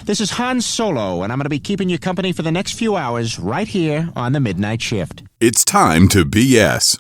This is Han Solo, and I'm going to be keeping you company for the next few hours right here on the Midnight Shift. It's time to BS.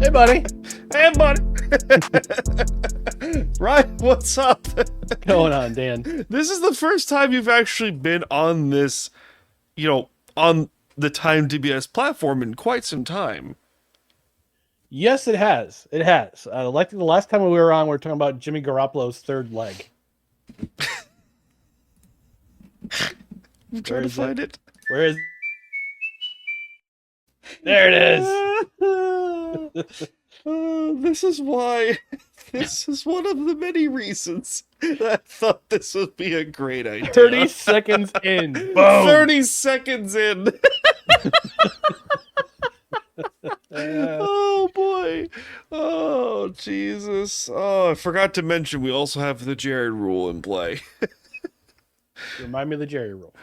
Hey, buddy. Ryan, what's up? What's going on, Dan? This is the first time you've actually been on this, on the Time TBS platform in quite some time. Yes, it has. It has. Like the last time we were on, we were talking about Jimmy Garoppolo's third leg. I'm trying to find it. Where is? There it is. This is why. This is one of the many reasons that I thought this would be a great idea. 30 seconds in. Boom. 30 seconds in. Oh, boy. Oh, Jesus. Oh, I forgot to mention we also have the Jared rule in play. Remind me of the Jerry rule.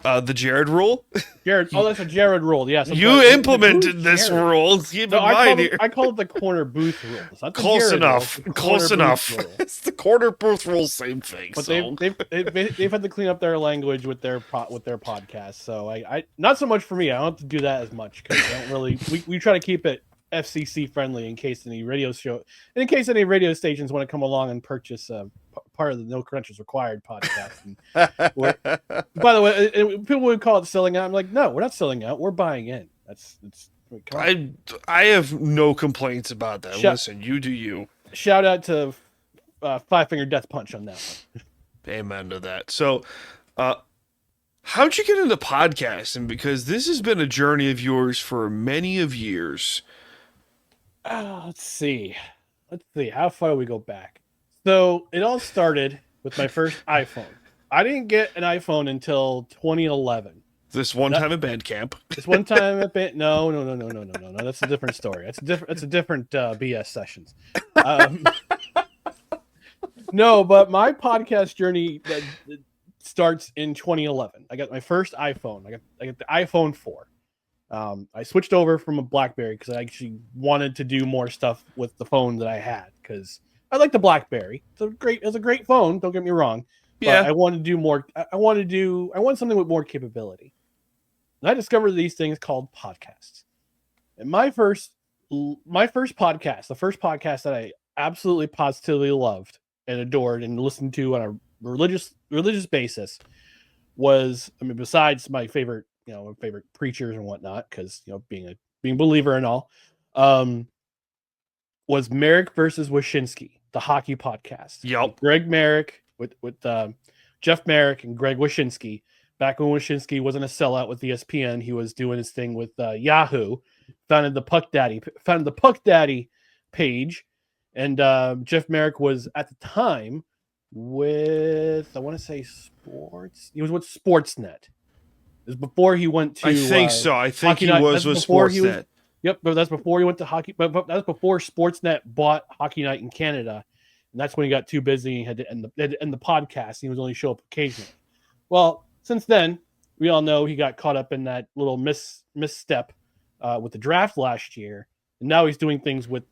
The Jared rule? Jared. Oh, that's a Jared rule. Yes. You implemented this rule. Keep in mind here. I call it the corner booth rule. It's not the Close Jared enough. Rule, Close enough. It's the corner booth rule, same thing. But so. they've had to clean up their language with their podcast. So I not so much for me. I don't have to do that as much because I don't really. We try to keep it FCC friendly in case any radio stations want to come along and purchase part of the No Credentials Required podcast. By the way, people would call it selling out. I'm like, no, we're not selling out. We're buying in. I have no complaints about that. Listen, you do you. Shout out to Five Finger Death Punch on that one. Amen to that. So, how'd you get into podcasting? Because this has been a journey of yours for many of years. Let's see. How far do we go back? So it all started with my first iPhone. I didn't get an iPhone until 2011. This one time at band camp. This one time at band. No. That's a different story. That's a different BS sessions. No, but my podcast journey starts in 2011. I got my first iPhone. I got the iPhone 4. I switched over from a BlackBerry because I actually wanted to do more stuff with the phone that I had because I like the BlackBerry. It's a great phone. Don't get me wrong. Yeah. But I want to do more. I want something with more capability. And I discovered these things called podcasts. And my first podcast, the first podcast that I absolutely positively loved and adored and listened to on a religious basis was, besides my favorite preachers and whatnot, because being a believer and all, was Merrick versus Wyshynski, the hockey podcast. Yep. Greg Merrick with Jeff Merrick and Greg Wyshynski. Back when Wyshynski wasn't a sellout with ESPN, he was doing his thing with Yahoo. Founded the Puck Daddy page, and Jeff Merrick was at the time with, I want to say, sports. He was with Sportsnet. It was before he went to. I think so. I think he was with Sportsnet. Yep, but that's before he went to hockey. But that's before Sportsnet bought Hockey Night in Canada, and that's when he got too busy and had to end the podcast. He was only show up occasionally. Well, since then, we all know he got caught up in that little misstep with the draft last year, and now he's doing things with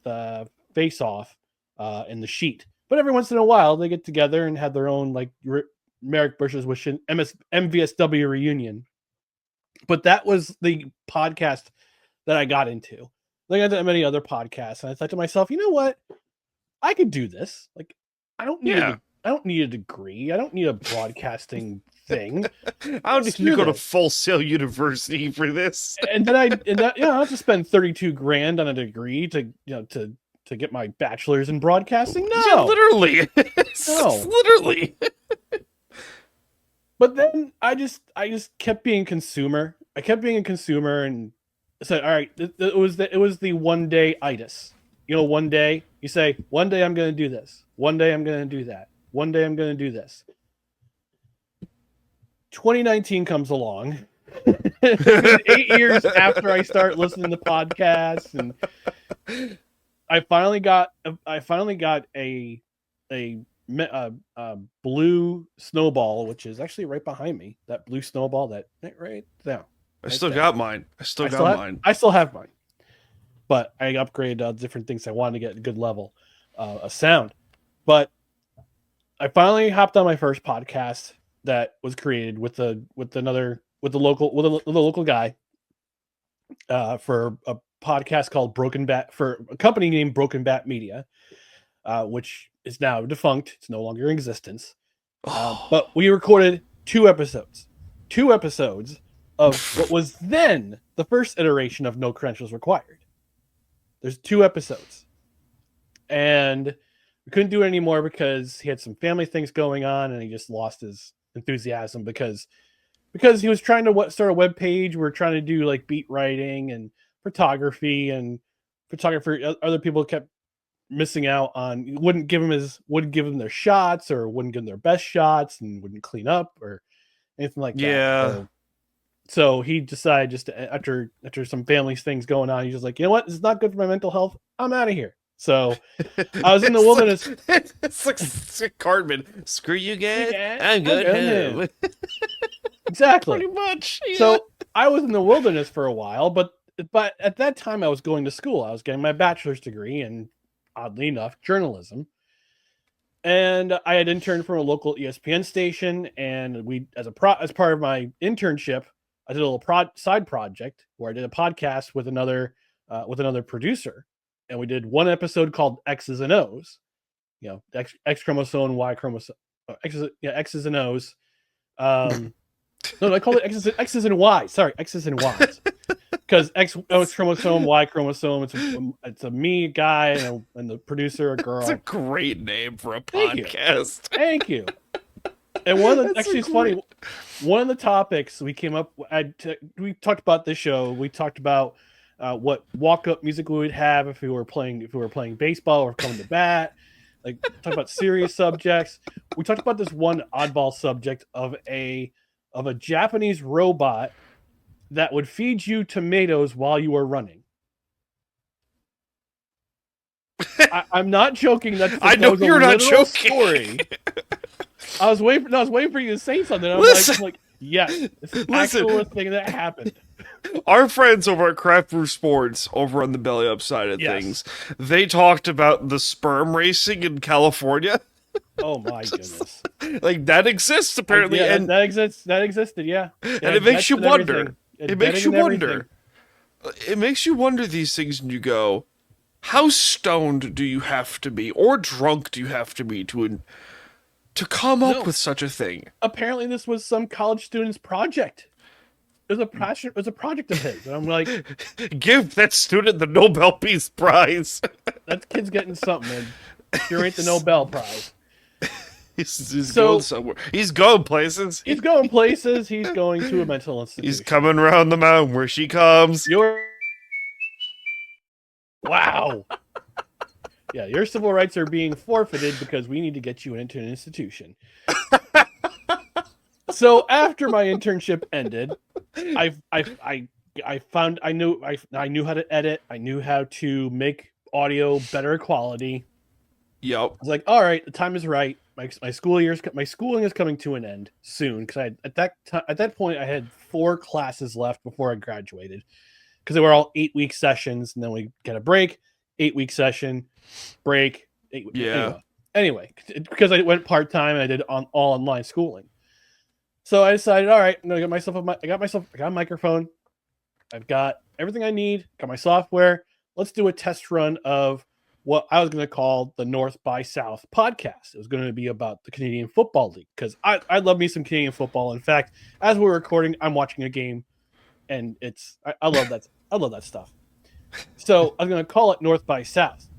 Face Off and the Sheet. But every once in a while, they get together and have their own Merrick versus MVSW reunion. But that was the podcast that I got into. I got into many other podcasts, and I thought to myself, you know what? I could do this. I don't need a degree. I don't need a broadcasting thing. I don't need to go to Full Sail University for this. And then I have to spend $32,000 on a degree to get my bachelor's in broadcasting. No, yeah, literally. No, literally. But then I just kept being a consumer. I kept being a consumer, and said, all right, it was the one day itis. You know, one day you say, one day I'm going to do this. One day I'm going to do that. One day I'm going to do this. 2019 comes along. It's been 8 years after I start listening to podcasts, and I finally got a blue snowball, which is actually right behind me. That blue snowball, that right there. I still got mine. I still have mine, but I upgraded different things. I wanted to get a good level of sound, but I finally hopped on my first podcast that was created with the local guy for a podcast called Broken Bat, for a company named Broken Bat Media, which is now defunct. It's no longer in existence. But we recorded two episodes of what was then the first iteration of No Credentials Required. There's 2 episodes, and we couldn't do it anymore because he had some family things going on, and he just lost his enthusiasm because he was trying to start a web page. We're trying to do like beat writing and photography, and other people kept missing out on, wouldn't give them their shots, or wouldn't give them their best shots, and wouldn't clean up or anything like that. Yeah. So he decided just to, after some family things going on, he's just like, you know what? This is not good for my mental health. I'm out of here. So I was in the wilderness. It's like Cartman. Screw you guys. I'm good. Home. Exactly. Pretty much. Yeah. So I was in the wilderness for a while, but at that time I was going to school. I was getting my bachelor's degree in, oddly enough, journalism. And I had interned from a local ESPN station, and we, as part of my internship, I did a little side project where I did a podcast with another producer, and we did one episode called X's and O's. You know, X chromosome, Y chromosome, X's and O's. No, I call it X's and Y's. Sorry, X's and Y's. Because X chromosome, Y chromosome. It's a me guy and the producer a girl. It's a great name for a podcast. Thank you. And it's funny. One of the topics we came up, we talked about this show. We talked about what walk-up music we would have if we were playing baseball or coming to bat. Like, talk about serious subjects. We talked about this one oddball subject of a Japanese robot that would feed you tomatoes while you were running. I'm not joking. I know you're not joking. Story. I was waiting for you to say something. I was like, yes, it's actually a thing that happened. Our friends over at Craft Brew Sports, over on the Belly Up side of things, they talked about the sperm racing in California. Oh my goodness! Like, that exists apparently, and that existed, yeah. And it makes you wonder. It makes you wonder these things, and you go, how stoned do you have to be, or drunk do you have to be to come up with such a thing? Apparently, this was some college student's project. It was a project of his, and I'm like, give that student the Nobel Peace Prize. That kid's getting something, man. Curate the Nobel Prize. He's going somewhere. He's going places. He's going places. He's going to a mental institution. He's coming around the mountain where she comes. Wow. Yeah, your civil rights are being forfeited because we need to get you into an institution. So after my internship ended, I knew how to edit. I knew how to make audio better quality. Yep. I was like, all right, the time is right. My schooling is coming to an end soon, because at that point I had 4 classes left before I graduated, because they were all 8-week sessions, and then we get a break, 8-week session, break. Anyway, because I went part-time and I did all online schooling. So I decided, all right, I'm gonna I got a microphone, I've got everything I need, got my software. Let's do a test run of what I was going to call the North by South podcast. It was going to be about the Canadian Football League, because I love me some Canadian football. In fact, as we're recording, I'm watching a game, and I love that. I love that stuff. So I was going to call it North by South,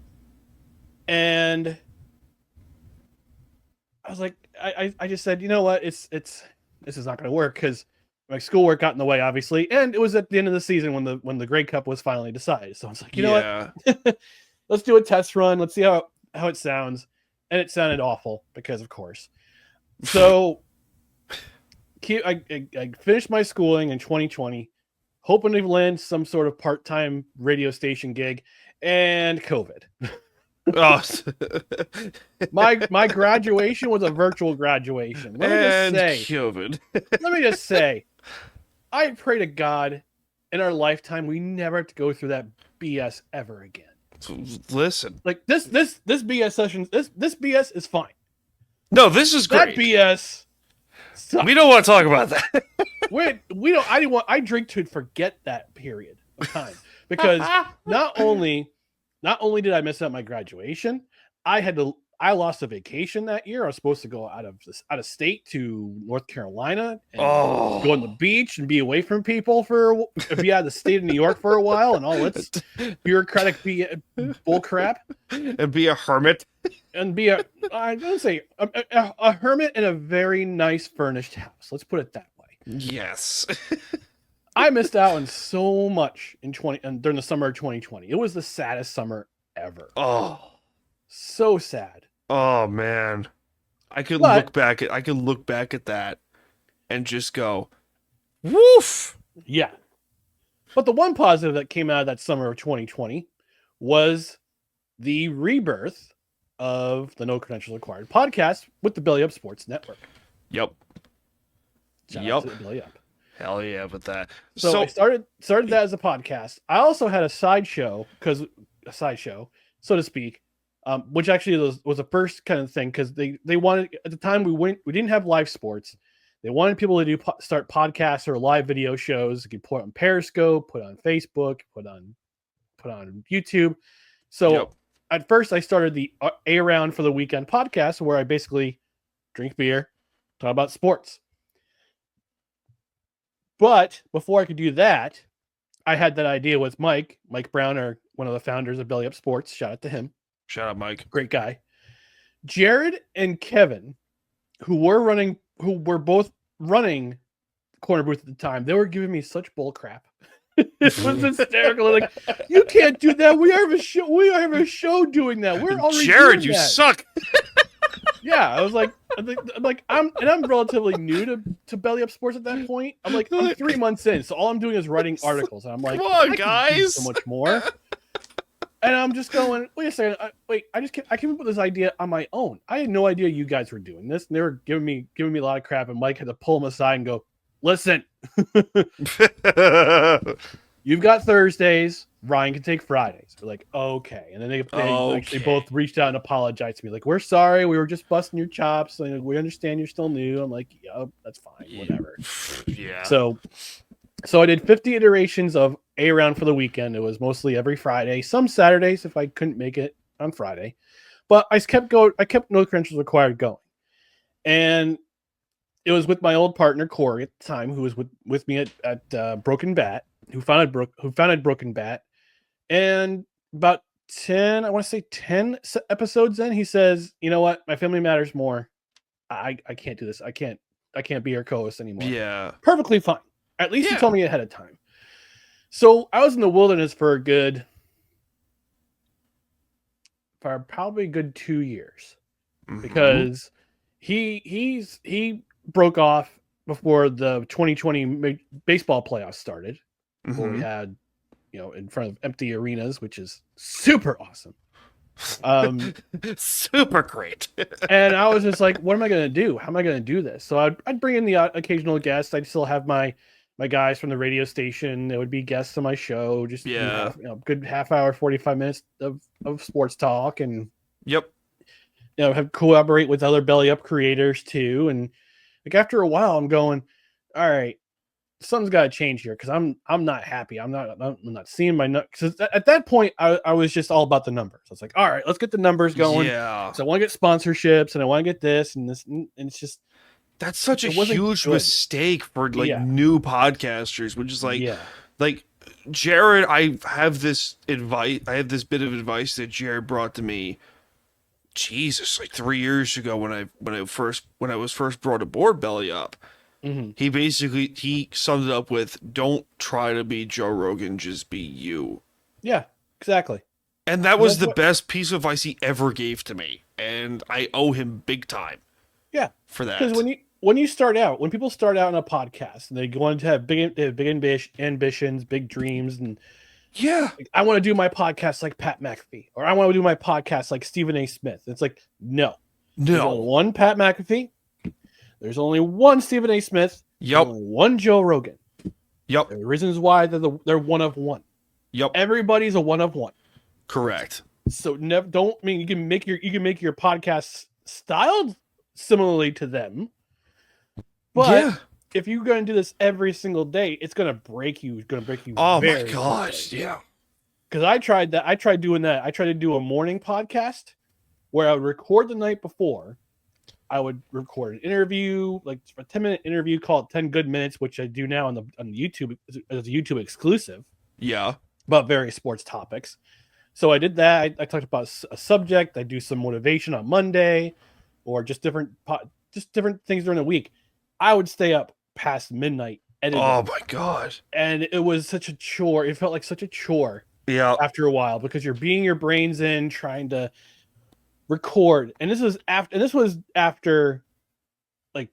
and I was like, I just said, you know what, this is not going to work, because my schoolwork got in the way, obviously, and it was at the end of the season when the Grey Cup was finally decided. So I was like, you know what? Let's do a test run. Let's see how it sounds. And it sounded awful because, of course. So I finished my schooling in 2020, hoping to land some sort of part-time radio station gig, and COVID. Oh. my graduation was a virtual graduation. Let me just say, I pray to God in our lifetime we never have to go through that BS ever again. Listen, like this BS session, this BS is fine. No, this is great. That BS sucks. We don't want to talk about that. we don't. I drink to forget that period of time because not only did I miss out my graduation, I lost a vacation that year. I was supposed to go out of state to North Carolina and go on the beach and be away from people be out of the state of New York for a while and all its bureaucratic bull crap. And be a hermit. And be a hermit in a very nice furnished house. Let's put it that way. Yes. I missed out on so much during the summer of 2020. It was the saddest summer ever. Oh. So sad. Oh man. I could look back at that and just go, woof. Yeah. But the one positive that came out of that summer of 2020 was the rebirth of the No Credentials Required podcast with the Belly Up Sports Network. Yep. Shout out to the Belly Up. Hell yeah, with that. So I started that as a podcast. I also had a sideshow, so to speak, which actually was the first kind of thing because they wanted, at the time we didn't have live sports. They wanted people to start podcasts or live video shows. You could put on Periscope, put on Facebook, put on YouTube. So at first I started the Around for the Weekend podcast where I basically drink beer, talk about sports. But before I could do that, I had that idea with Mike Brown, one of the founders of Belly Up Sports. Shout out to him. Shout out, Mike. Great guy. Jared and Kevin, who were both running Corner Booth at the time, they were giving me such bull crap. It was hysterical. Like, you can't do that. We have a show doing that. We're already Jared, doing you that. suck. Yeah, I was like, I'm relatively new to Belly Up Sports at that point. I'm 3 months in, so all I'm doing is writing articles, and I'm like, come on, I guys, can do so much more. And I'm just going, wait a second, I came up with this idea on my own. I had no idea you guys were doing this, and they were giving me a lot of crap. And Mike had to pull him aside and go, listen, you've got Thursdays. Ryan can take Fridays. We're like, okay. And then they actually both reached out and apologized to me. Like, we're sorry. We were just busting your chops. Like, we understand you're still new. I'm like, yep, that's fine. Whatever. Yeah. So I did 50 iterations of Around for the Weekend. It was mostly every Friday, some Saturdays if I couldn't make it on Friday. But I kept No Credentials Required going. And it was with my old partner, Corey, at the time, who was with me at Broken Bat, who founded Broken Bat. And about 10 episodes in, he says, you know what? My family matters more. I can't do this. I can't be your co-host anymore. Yeah. Perfectly fine. At least he told me ahead of time. So I was in the wilderness for probably a good 2 years. Mm-hmm. Because he broke off before the 2020 baseball playoffs started. Mm-hmm. Where we had, in front of empty arenas, which is super awesome. Super great. And I was just like, what am I going to do? How am I going to do this? So I'd bring in the occasional guest. I'd still have my guys from the radio station. There would be guests on my show. Just good half hour, 45 minutes of sports talk, and have collaborate with other Belly Up creators too. And like after a while, I'm going, all right, something's got to change here because I'm not happy. I'm not seeing my numbers. Because at that point, I was just all about the numbers. I was like, all right, let's get the numbers going. Yeah. So I want to get sponsorships and I want to get this and this, and it's just that's such a huge mistake for new podcasters, which is like Jared. I have this bit of advice that Jared brought to me. Jesus, like 3 years ago when I was first brought aboard Belly Up. He summed it up with, "Don't try to be Joe Rogan, just be you." Yeah, exactly. And that was the best piece of advice he ever gave to me, and I owe him big time. Yeah, for that. Because when you start out, when people start out in a podcast, and they go on to have big ambitions, big dreams, and like, I want to do my podcast like Pat McAfee, or I want to do my podcast like Stephen A. Smith. It's like no. There's only one Pat McAfee. There's only one Stephen A. Smith. Yep. Only one Joe Rogan. Yep. The reasons why they're one of one. Yep. Everybody's a one of one. Correct. So you can make your podcast styled similarly to them. But if you're going to do this every single day, it's going to break you. It's going to break you. Oh my gosh. Yeah. Because I tried that. I tried doing that. I tried to do a morning podcast where I would record the night before. I would record an interview, like a 10-minute interview called 10 Good Minutes, which I do now on YouTube as a YouTube exclusive. Yeah. About various sports topics. So I did that. I talked about a subject. I do some motivation on Monday, or just different things during the week. I would stay up past midnight editing. Oh my god! And it was such a chore. It felt like such a chore. Yeah. After a while, because you're beating your brains in trying to record, and this was after like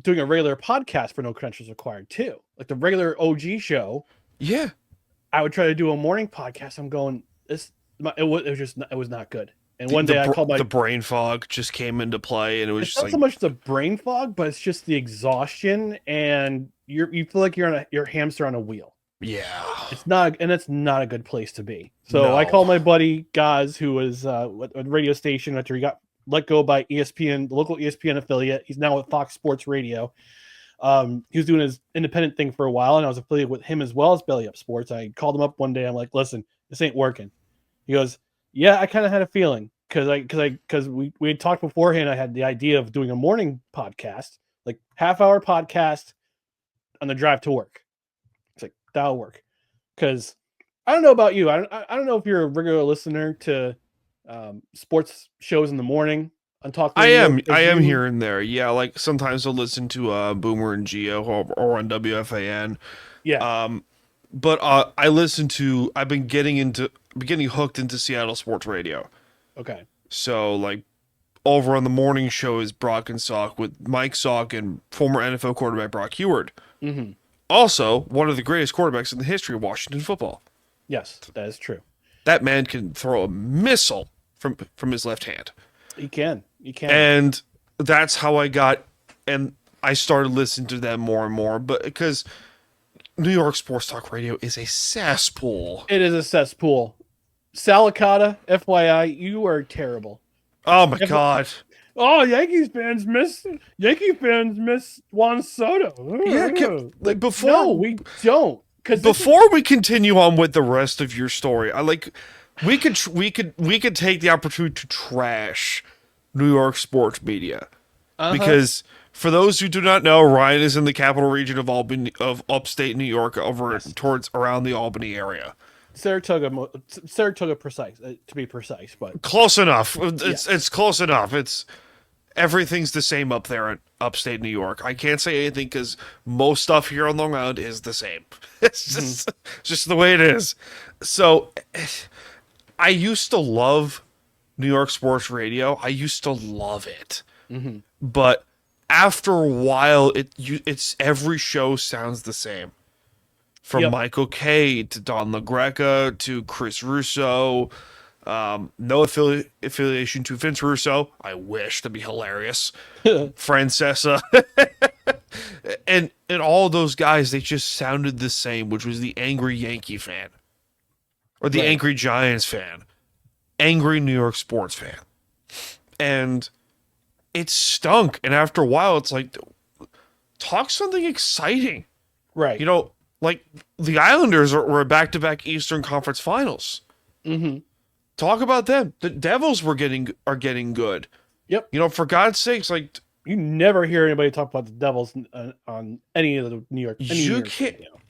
doing a regular podcast for No Credentials Required too, like the regular OG show. Yeah. I would try to do a morning podcast. I'm going it was not good. And one day I called the brain fog just came into play, and it was it's just not like so much the brain fog, but it's just the exhaustion, and you feel like you're hamster on a wheel. Yeah, it's not a good place to be. So I called my buddy Gaz, who was at a radio station after he got let go by ESPN, the local ESPN affiliate. He's now with Fox Sports Radio. He was doing his independent thing for a while, and I was affiliated with him as well as Belly Up Sports. I called him up one day. I'm like, listen, this ain't working. He goes, yeah, I kind of had a feeling because we had talked beforehand. I had the idea of doing a morning podcast, like half-hour podcast on the drive to work. It's like, that'll work. Because I don't know about you. I don't know if you're a regular listener to sports shows in the morning on talk radio. I am here and there. Yeah, like sometimes I'll listen to Boomer and Geo or on WFAN. Yeah. But I've been getting hooked into Seattle sports radio. Okay. So like over on the morning show is Brock and Salk with Mike Salk and former NFL quarterback Brock Heward. Mm-hmm. Also, one of the greatest quarterbacks in the history of Washington football. Yes, that is true. That man can throw a missile from his left hand. He can. And that's how I started listening to them more and more, but because New York Sports Talk Radio is a cesspool. It is a cesspool. Salicata, FYI, you are terrible. Oh my god. Oh, Yankee fans miss Juan Soto. Yeah, like before. No, we don't. Before we continue on with the rest of your story, we could take the opportunity to trash New York sports media, because for those who do not know, Ryan is in the capital region of Albany, of upstate New York, towards around the Albany area. Saratoga precise, to be precise, but close enough. It's close enough. Everything's the same up there in upstate New York. I can't say anything because most stuff here on Long Island is the same. It's just the way it is. So I used to love New York sports radio. I used to love it. Mm-hmm. But after a while, it's every show sounds the same. From Michael Kay to Don LaGreca to Chris Russo. No affiliation to Vince Russo. I wish. That'd be hilarious. Francesa. and all those guys, they just sounded the same, which was the angry Yankee fan. Or the angry Giants fan. Angry New York sports fan. And it stunk. And after a while, it's like, talk something exciting. Right. You know, like the Islanders were back-to-back Eastern Conference Finals. Mm-hmm. Talk about them. The Devils are getting good. Yep. You know, for God's sakes, like you never hear anybody talk about the Devils on any of the New York.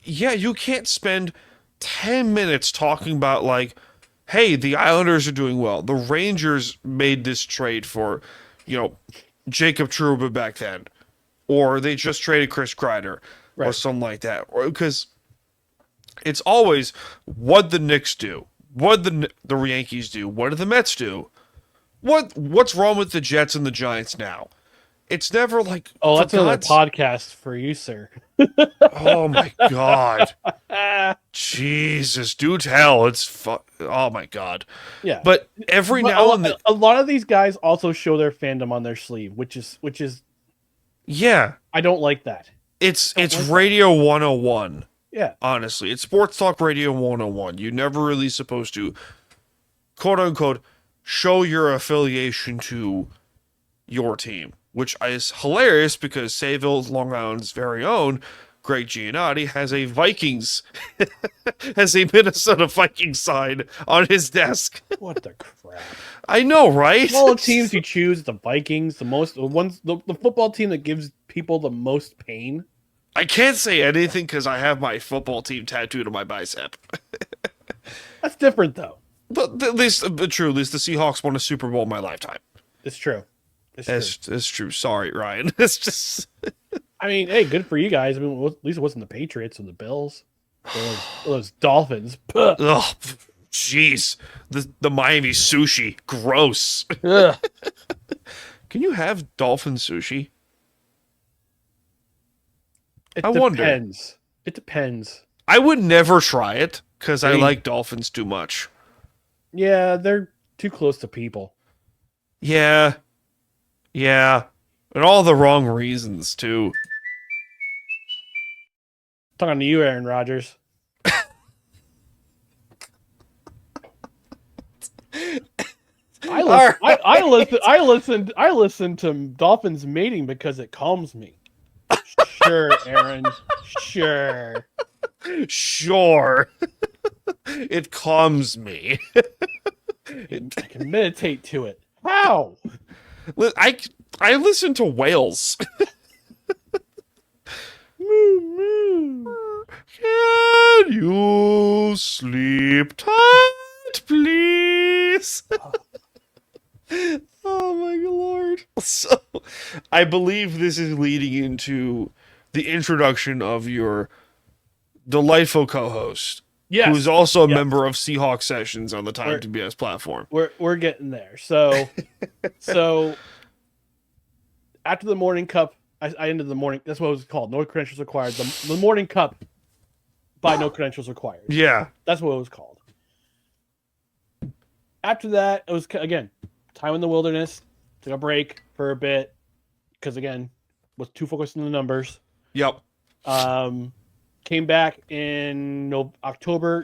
You can't spend 10 minutes talking about like, hey, the Islanders are doing well. The Rangers made this trade for, Jacob Trouba back then. or they just traded Chris Kreider, or Right. something like that. Because it's always what the Knicks do, what the Yankees do, what do the Mets do, what's wrong with the Jets and the Giants now. It's never like, Oh, for that's another God's- podcast for you, sir. Oh my God, Jesus, do tell. Oh my God. Yeah, But every But now and then, a lot of these guys also show their fandom on their sleeve, which is yeah, I don't like that. it's like that. Radio 101. Yeah, Honestly, it's Sports Talk Radio 101. You're never really supposed to, quote unquote, show your affiliation to your team, which is hilarious because Sayville, Long Island's very own Greg Giannotti has a Minnesota Vikings sign on his desk. what the crap? I know, right? Of all the teams you choose, the Vikings, the football team that gives people the most pain. I can't say anything because I have my football team tattooed on my bicep. That's different, though. But at least the Seahawks won a Super Bowl in my lifetime. It's true. That's true. Sorry, Ryan. It's just. I mean, hey, good for you guys. I mean, at least it wasn't the Patriots or the Bills or those Dolphins. Puh. Oh, jeez. The Miami sushi. Gross. Ugh. Can you have dolphin sushi? It I wonder. depends. It depends. I would never try it because I Dang. like dolphins too much. Yeah, they're too close to people. Yeah. Yeah. And all the wrong reasons, too. Talking to you, Aaron Rodgers. I listen to dolphins mating because it calms me. Sure, Aaron. Sure. Sure. It calms me. I can meditate to it. How? I listen to whales. Moo, moo. Can you sleep tight, please? Oh my lord. So, I believe this is leading into the introduction of your delightful co-host, Yes. who's also a member of Seahawks Sessions on the Time to BS platform. We're getting there. So after the morning cup, I ended the morning. That's what it was called. No credentials required. The morning cup by no credentials required. Yeah. That's what it was called. After that, it was again time in the wilderness. Took a break for a bit because again was too focused on the numbers. Yep. Came back in November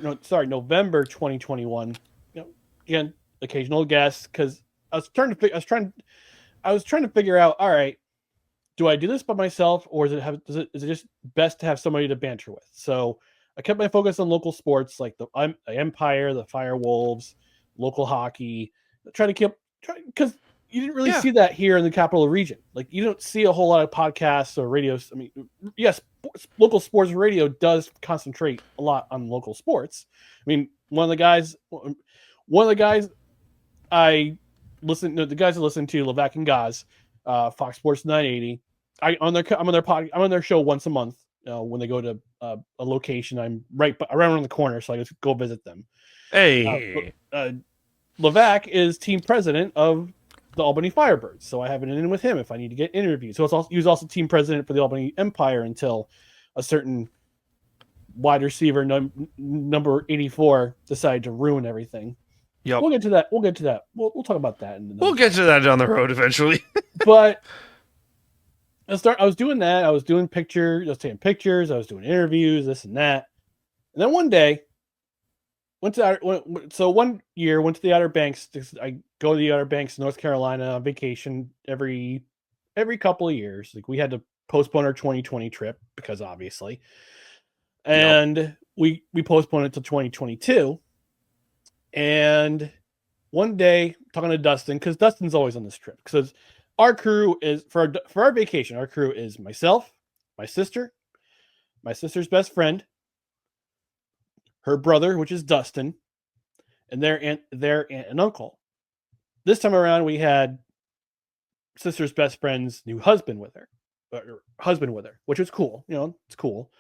2021. You know, again, occasional guests because I was trying to figure out. All right, do I do this by myself, or is it just best to have somebody to banter with? So I kept my focus on local sports like the Empire, the Fire Wolves, local hockey. Try because you didn't really see that here in the capital region. Like you don't see a whole lot of podcasts or radios. I mean, yes, local sports radio does concentrate a lot on local sports. I mean, one of the guys I listen to, the guys I listen to, Levac and Gaz, Fox Sports 980. I'm on their show once a month. When they go to a location, I'm right around the corner, so I just go visit them. Hey. Levac is team president of the Albany Firebirds, so I have an in with him if I need to get interviews. So he was also team president for the Albany Empire until a certain wide receiver number 84 decided to ruin everything. Yep. We'll get to that. We'll talk about that. We'll get to that down the road eventually. But I was doing that. I was doing pictures. I was taking pictures. I was doing interviews, this and that. And then one day, one year went to the Outer Banks. I go to the Outer Banks, North Carolina, on vacation every couple of years. Like we had to postpone our 2020 trip because obviously, and we postponed it to 2022. And one day, talking to Dustin, because Dustin's always on this trip, because our crew is for our vacation. Our crew is myself, my sister, my sister's best friend, her brother, which is Dustin, and their aunt and uncle. This time around, we had sister's best friend's new husband with her. husband with her, which was cool. It's cool.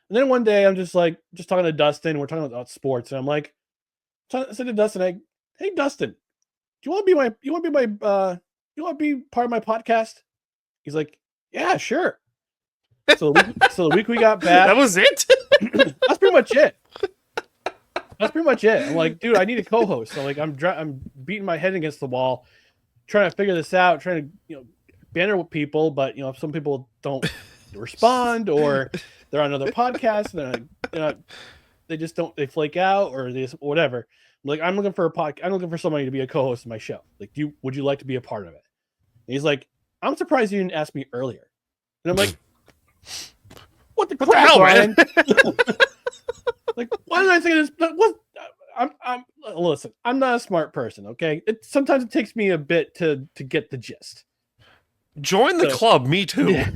And then one day I'm just talking to Dustin. We're talking about sports, and I'm like, I said to Dustin, "Hey Dustin, do you want to be part of my podcast?" He's like, "Yeah, sure." So the week we got back, that was it. That's pretty much it. I'm like, dude, I need a co-host. So I'm beating my head against the wall, trying to figure this out, trying to banter with people, but some people don't respond, or they're on another podcast and they just don't, they flake out, or they just whatever. I'm looking for I'm looking for somebody to be a co-host of my show. Would you like to be a part of it? And he's like, I'm surprised you didn't ask me earlier. And I'm like, what the crap, Ryan? Why did I think of this? Listen, I'm not a smart person, okay? Sometimes it takes me a bit to get the gist. Join the club. Me too. Yeah.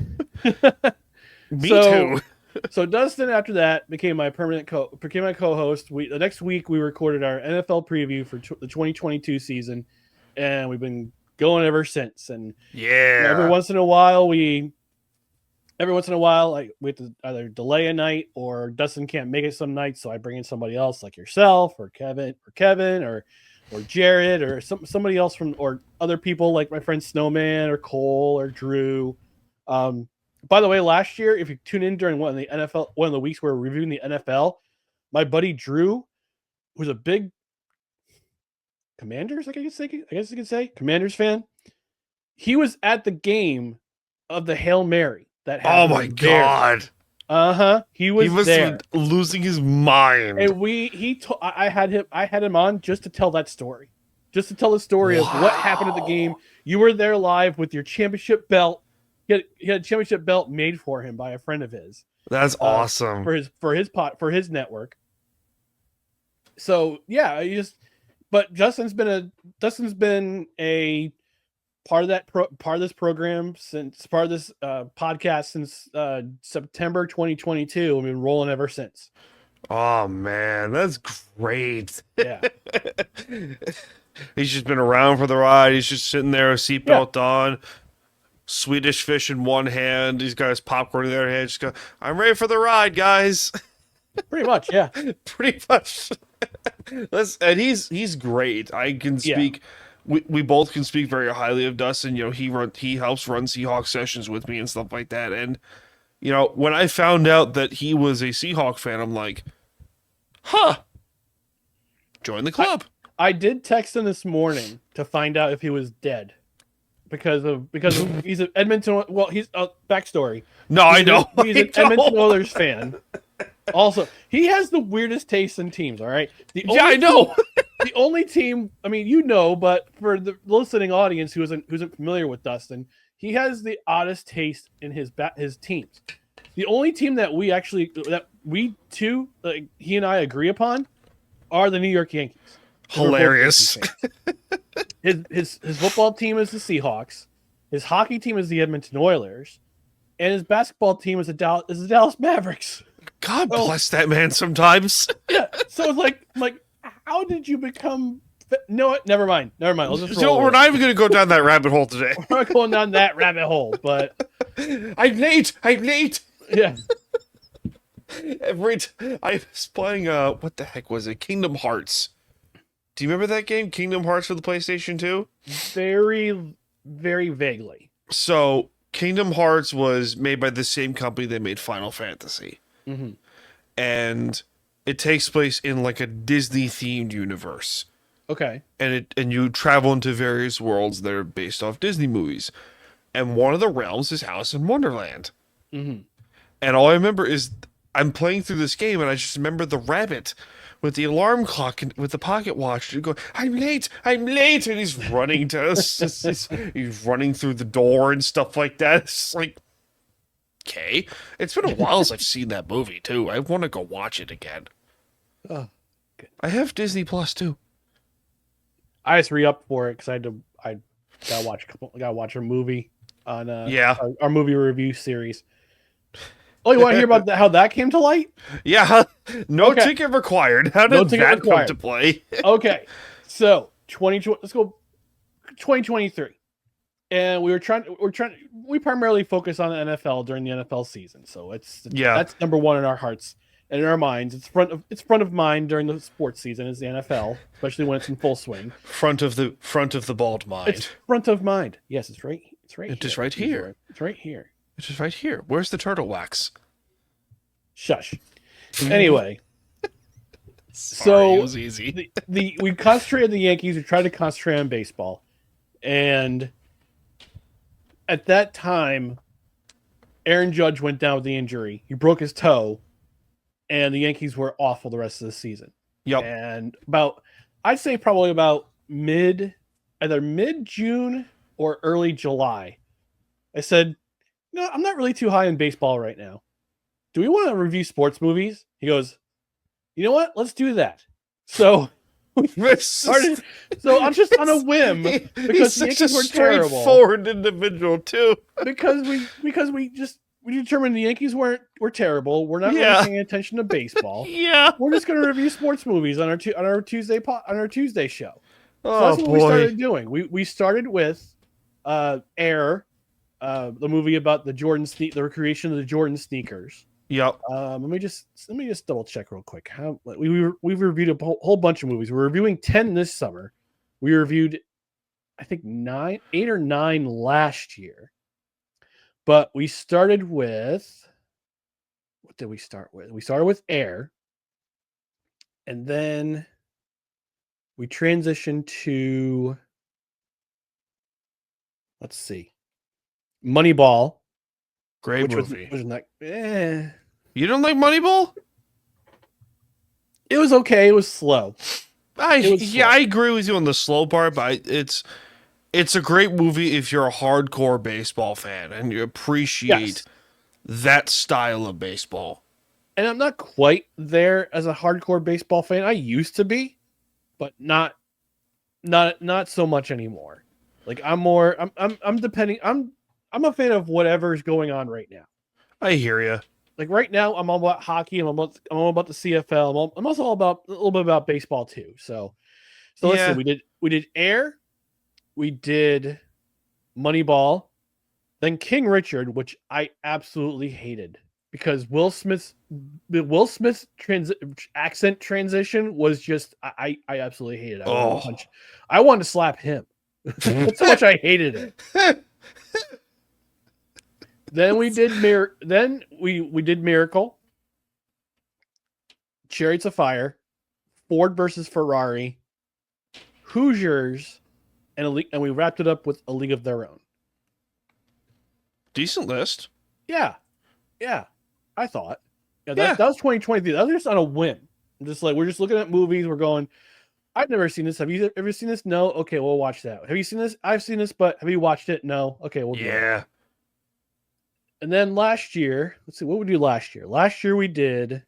Me too. So Dustin, after that, became my co-host. The next week we recorded our NFL preview for the 2022 season, and we've been going ever since. And every once in a while, we have to either delay a night, or Dustin can't make it some nights, so I bring in somebody else like yourself or Kevin or Jared or somebody else or other people like my friend Snowman or Cole or Drew. By the way, last year, if you tune in during one of the weeks we were reviewing the NFL, my buddy Drew, who's a big Commanders, I guess you could say, Commanders fan, he was at the game of the Hail Mary that happened. Oh my God. He was there, losing his mind. and I had him on just to tell that story, just to tell the story of what happened at the game. You were there live with your championship belt. He had a championship belt made for him by a friend of his. That's awesome for his network. So yeah, but Dustin's been a part of this program since part of this podcast since September 2022. We've been rolling ever since. Oh man, that's great. Yeah. He's just been around for the ride. He's just sitting there, seatbelt on, Swedish fish in one hand. He's got his popcorn in the other hand. Just go, I'm ready for the ride, guys. Pretty much, yeah. Pretty much. And he's great. I can speak. Yeah. We both can speak very highly of Dustin. He helps run Seahawks Sessions with me and stuff like that. And when I found out that he was a Seahawk fan, I'm like, join the club. I did text him this morning to find out if he was dead because he's an Edmonton. Well, he's backstory. No, I know. He's an Edmonton Oilers fan. Also, he has the weirdest taste in teams. All right. I know. The only team, but for the listening audience who isn't familiar with Dustin, he has the oddest taste in his teams. The only team that we two, he and I agree upon, are the New York Yankees. Hilarious. His football team is the Seahawks. His hockey team is the Edmonton Oilers, and his basketball team is the Dallas Mavericks. God bless that man sometimes. Yeah. So it's like, how did you become? No, never mind. We're not even going to go down that rabbit hole today. We're not going down that rabbit hole, but I'm late. Yeah. I was playing what the heck was it? Kingdom Hearts. Do you remember that game, Kingdom Hearts, for the PlayStation 2? Very, very vaguely. So Kingdom Hearts was made by the same company that made Final Fantasy. Mm-hmm. And it takes place in like a Disney-themed universe. Okay. And you travel into various worlds that are based off Disney movies. And one of the realms is Alice in Wonderland. Mm-hmm. And all I remember is I'm playing through this game, and I just remember the rabbit with the alarm clock and with the pocket watch. You go, I'm late, and he's running to us. He's running through the door and stuff like that. It's like, okay. It's been a while since I've seen that movie too. I want to go watch it again. Oh, good. I have Disney Plus too. I just re-upped for it because I gotta watch a movie on our movie review series. Oh, you want to hear about how that came to light? Yeah, no ticket required. How did that come to play? Okay, so let's go 2023. and we primarily focus on the NFL during the NFL season. So that's number one in our hearts and in our minds. It's front of mind during the sports season is the NFL, especially when it's in full swing. Front of the bald mind. It's front of mind. Yes, it's right. It is right here. It's right here. It is right here. Where's the turtle wax? Shush. Anyway. Sorry, it was easy. We concentrated on the Yankees. We tried to concentrate on baseball. And at that time, Aaron Judge went down with the injury. He broke his toe, and the Yankees were awful the rest of the season. Yep. And I'd say probably about either mid-June or early July, I said, no, I'm not really too high in baseball right now. Do we want to review sports movies? He goes, you know what? Let's do that. So we started. So I'm just on a whim because the Yankees were terrible. Straightforward individual too. because we determined the Yankees were terrible. We're not really paying attention to baseball. Yeah, we're just going to review sports movies on our Tuesday show. So oh that's what boy. we started doing. We started with Air, the movie about the recreation of the Jordan sneakers. Yep. Let me just double check real quick. We've reviewed a whole bunch of movies. We're reviewing 10 this summer. We reviewed, I think 8 or 9 last year. But we started with, what did we start with? We started with Air, and then we transitioned to, let's see, Moneyball. Great movie. Was not, You don't like Moneyball? It was okay. It was slow. I agree with you on the slow part, but it's a great movie if you're a hardcore baseball fan and you appreciate that style of baseball. And I'm not quite there as a hardcore baseball fan. I used to be, but not so much anymore. Like I'm a fan of whatever's going on right now. I hear you. Like right now, I'm all about hockey. I'm all about the CFL. I'm also all about a little bit about baseball too. So listen, we did Air, we did Moneyball, then King Richard, which I absolutely hated because Will Smith's accent transition was just I absolutely hated it. I wanted to slap him. That's how much I hated it. Then we did we did Miracle, Chariots of Fire, Ford versus Ferrari, Hoosiers, and we wrapped it up with A League of Their Own. Decent list. Yeah, I thought. That was 2023. That was just on a whim. Just like we're just looking at movies. We're going, I've never seen this. Have you ever seen this? No. Okay, we'll watch that. Have you seen this? I've seen this, but have you watched it? No. Okay, we'll do it. And then last year, let's see, what we do last year? Last year we did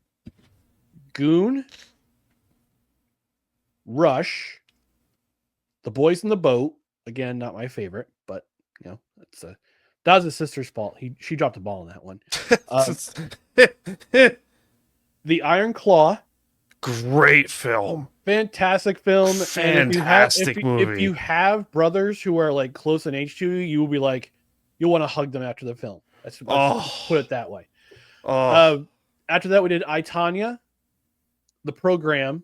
Goon, Rush, The Boys in the Boat. Again, not my favorite, but that was his sister's fault. She dropped the ball on that one. The Iron Claw. Great film. Fantastic film. Fantastic movie. If you have brothers who are like close in age to you, you will be like, you'll want to hug them after the film. Let's put it that way. After that, we did I, Tonya, The Program,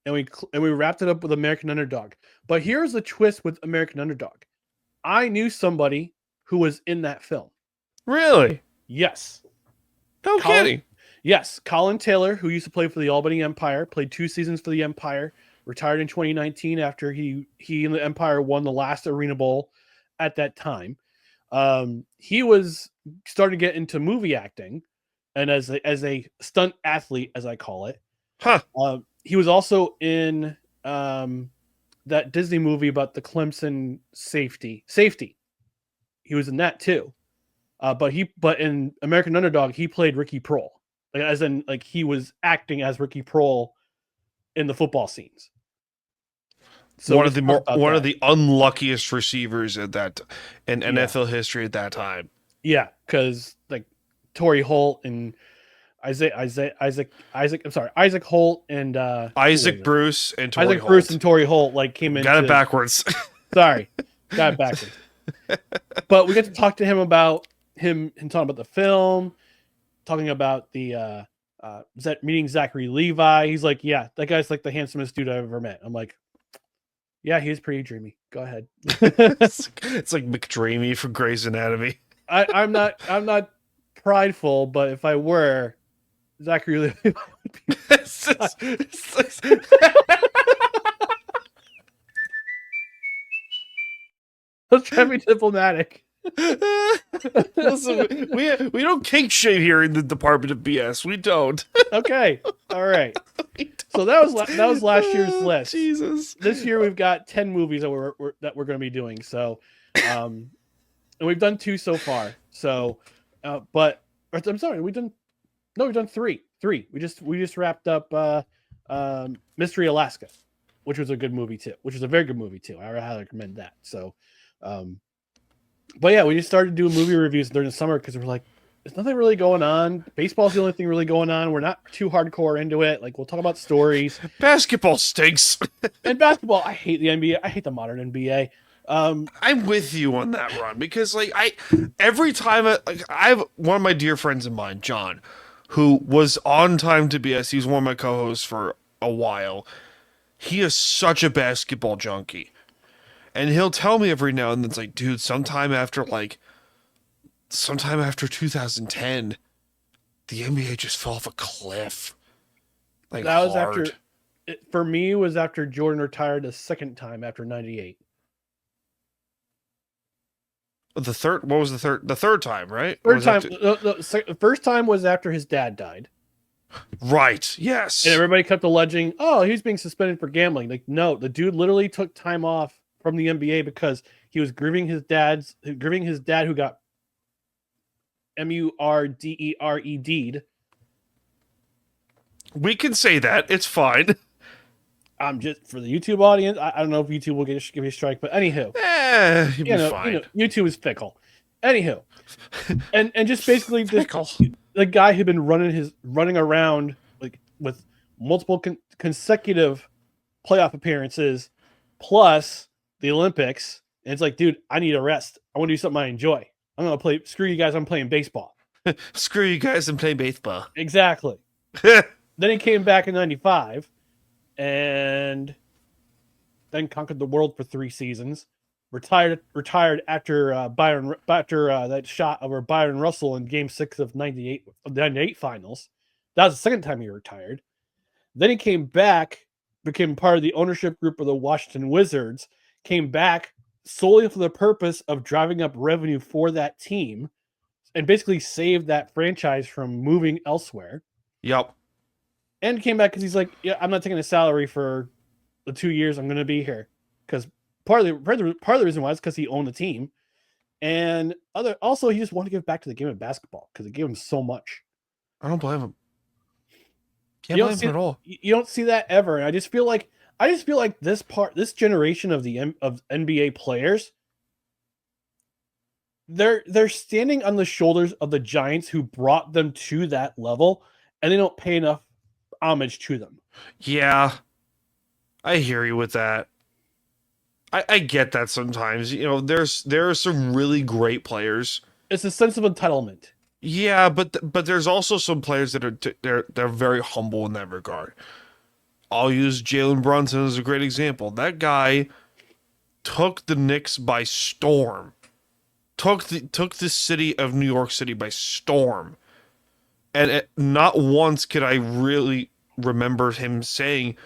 and we wrapped it up with American Underdog. But here's the twist with American Underdog. I knew somebody who was in that film. Really? Yes. No kidding. Yes. Colin Taylor, who used to play for the Albany Empire, played 2 seasons for the Empire, retired in 2019 after he and the Empire won the last Arena Bowl at that time. He was starting to get into movie acting, and as a stunt athlete, as I call it. He was also in that Disney movie about the Clemson safety. He was in that too. But in American Underdog, he played Ricky Prohl, as in like he was acting as Ricky Prohl in the football scenes. So one of the unluckiest receivers in NFL history at that time. Yeah, because like Torrey Holt and Isaac Holt and Isaac Bruce and Torrey Holt. Bruce and Torrey Holt like came in. Got it backwards. Sorry, got it backwards. But we get to talk to him about him talking about the film, talking about the meeting Zachary Levi. He's like, yeah, that guy's like the handsomest dude I've ever met. I'm like, yeah, he is pretty dreamy. Go ahead. It's like McDreamy from Grey's Anatomy. I'm not prideful, but if I were, Zachary Levi would be. Let's try to be diplomatic. Listen, we don't kink shame here in the Department of BS. We don't. Okay, all right. So that was last year's list. Jesus. This year we've got 10 movies that we're going to be doing. So, and we've done 2 so far. So, but I'm sorry, we've done 3. We just wrapped up Mystery Alaska, which was a good movie too. Which was a very good movie too. I highly recommend that. So, but yeah, we just started doing movie reviews during the summer because we're like, there's nothing really going on. Baseball's the only thing really going on. We're not too hardcore into it. Like, we'll talk about stories. Basketball stinks. And basketball, I hate the NBA. I hate the modern NBA. I'm with you on that, Ron, because like every time I have one of my dear friends of mine, John, who was on Time to BS. He was one of my co-hosts for a while. He is such a basketball junkie. And he'll tell me every now and then, it's like, dude, sometime after 2010, the NBA just fell off a cliff. Like, that was hard. for me, it was after Jordan retired a second time after 98. What was the third? The third time, right? Third time. The first time was after his dad died. Right. Yes. And everybody kept alleging, oh, he's being suspended for gambling. Like, no, the dude literally took time off from the NBA because he was grieving his dad who got MURDERE'd. We can say that. It's fine. Just for the YouTube audience, I don't know if YouTube will give me a strike, but anywho, You'll be fine. YouTube is fickle. Anywho, and just basically the guy who'd been running around like with multiple consecutive playoff appearances, plus the Olympics, and it's like, dude, I need a rest. I want to do something I enjoy. I'm gonna play. Screw you guys. I'm playing baseball. Screw you guys. I'm playing baseball. Exactly. Then he came back in '95, and then conquered the world for 3 seasons. Retired after that shot over Byron Russell in Game 6 of '98 finals. That was the second time he retired. Then he came back, became part of the ownership group of the Washington Wizards. Came back solely for the purpose of driving up revenue for that team, and basically saved that franchise from moving elsewhere. Yep. And came back because he's like, yeah, I'm not taking a salary for the 2 years I'm going to be here. Because part of the reason why is because he owned the team, and also he just wanted to give back to the game of basketball because it gave him so much. I don't blame him. Can't blame him at all. You don't see that ever, and I just feel like this generation of of NBA players, they're standing on the shoulders of the giants who brought them to that level, and they don't pay enough homage to them. Yeah, I hear you with that. I get that sometimes. You know, there are some really great players. It's a sense of entitlement. Yeah, but there's also some players that are they're very humble in that regard. I'll use Jalen Brunson as a great example. That guy took the Knicks by storm. Took the city of New York City by storm. And not once could I really remember him saying,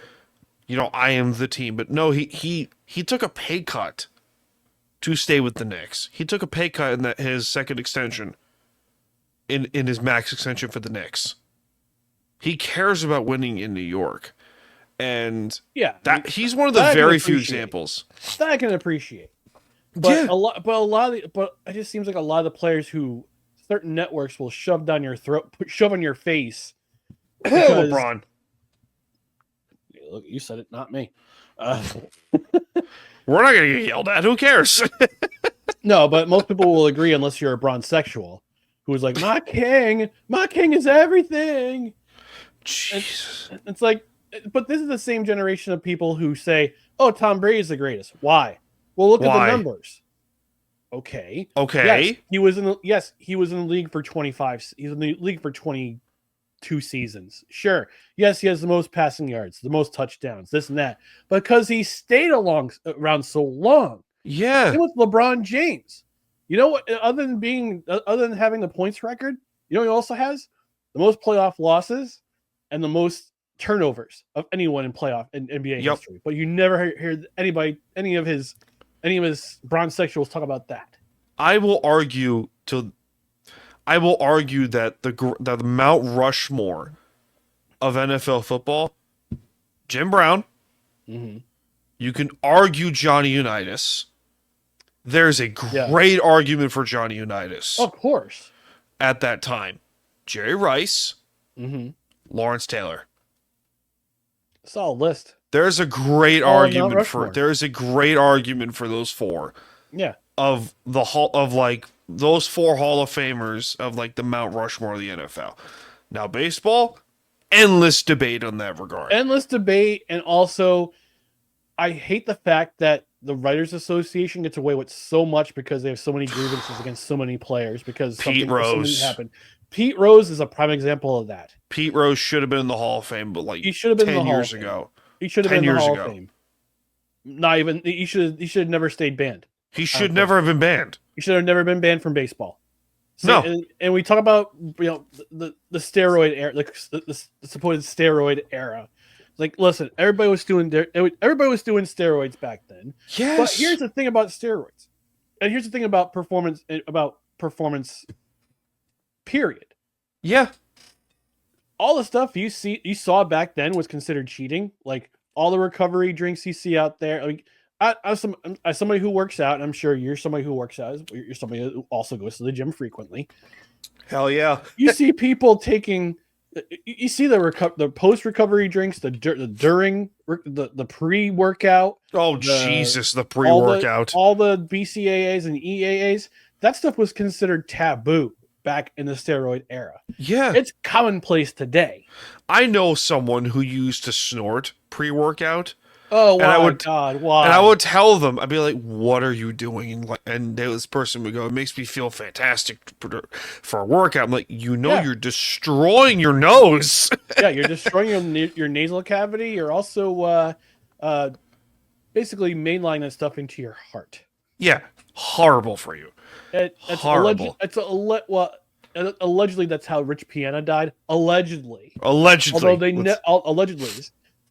you know, I am the team. But no, he took a pay cut to stay with the Knicks. He took a pay cut in his second extension, in his max extension for the Knicks. He cares about winning in New York. And yeah, he's one of the very few examples that I can appreciate. But yeah. It just seems like a lot of the players who certain networks will shove down your throat, shove on your face. LeBron. Look, you said it, not me. We're not gonna get yelled at. Who cares? No, but most people will agree, unless you're a bronzexual, who's like, my king is everything. Jesus. It's like, but this is the same generation of people who say, oh, Tom Brady is the greatest. Why? Well, look at the numbers. Okay. Okay. Yes, he was in the league for 25. He's in the league for 22 seasons. Sure. Yes, he has the most passing yards, the most touchdowns, this and that. Because he stayed around so long. Yeah. It was LeBron James. You know what? Other than having the points record, you know he also has the most playoff losses and the most turnovers of anyone in NBA history. But you never heard any of his bronze sexuals talk about that. I will argue that the Mount Rushmore of NFL football, Jim Brown. Mm-hmm. You can argue Johnny Unitas. There's a great argument for Johnny Unitas. Of course. At that time, Jerry Rice, Mm-hmm. Lawrence Taylor. Solid list. There's a great argument for those four. Yeah. Of those four Hall of Famers of like the Mount Rushmore of the NFL. Now baseball, endless debate on that regard. Endless debate, and also I hate the fact that the Writers Association gets away with so much because they have so many grievances against so many players because Pete Rose happened. Pete Rose is a prime example of that. Pete Rose should have been in the Hall of Fame, but like he should have been 10 years ago. He should have been in the Hall of Fame. Not even he should have never stayed banned. He should never have been banned. He should have never been banned from baseball. No. And we talk about the steroid era, the supposed steroid era. Like, listen, everybody was doing steroids back then. Yes. But here's the thing about steroids, and here's the thing about performance. Period. Yeah. All the stuff you saw back then was considered cheating. Like all the recovery drinks you see out there. Like, as somebody who works out, and I'm sure you're somebody who works out. You're somebody who also goes to the gym frequently. Hell yeah. You see people taking. You see the post recovery drinks, the during the pre workout. Oh Jesus, the pre workout. All the BCAAs and EAAs. That stuff was considered taboo back in the steroid era. Yeah, it's commonplace today. I know someone who used to snort pre workout. Oh my God! Why? And I would tell them, I'd be like, "What are you doing?" And this person would go, "It makes me feel fantastic for a workout." I'm like, you're destroying your nose. Yeah, you're destroying your nasal cavity. You're also basically mainlining that stuff into your heart. Yeah, horrible for you. It's horrible. Allegedly, that's how Rich Piana died. Allegedly. Although allegedly.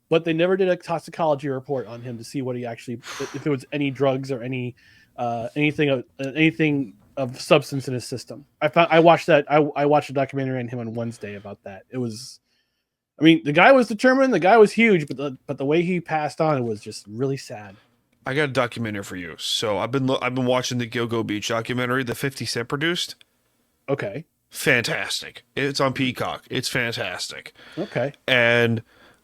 But they never did a toxicology report on him to see what he actually, if there was any drugs or anything of substance in his system. I watched a documentary on him on Wednesday about that. It was, the guy was determined, the guy was huge, but the way he passed on, it was just really sad. I got a documentary for you. So I've been watching the Go Beach documentary, the 50 Cent produced. Okay. Fantastic. It's on Peacock. It's fantastic. Okay. And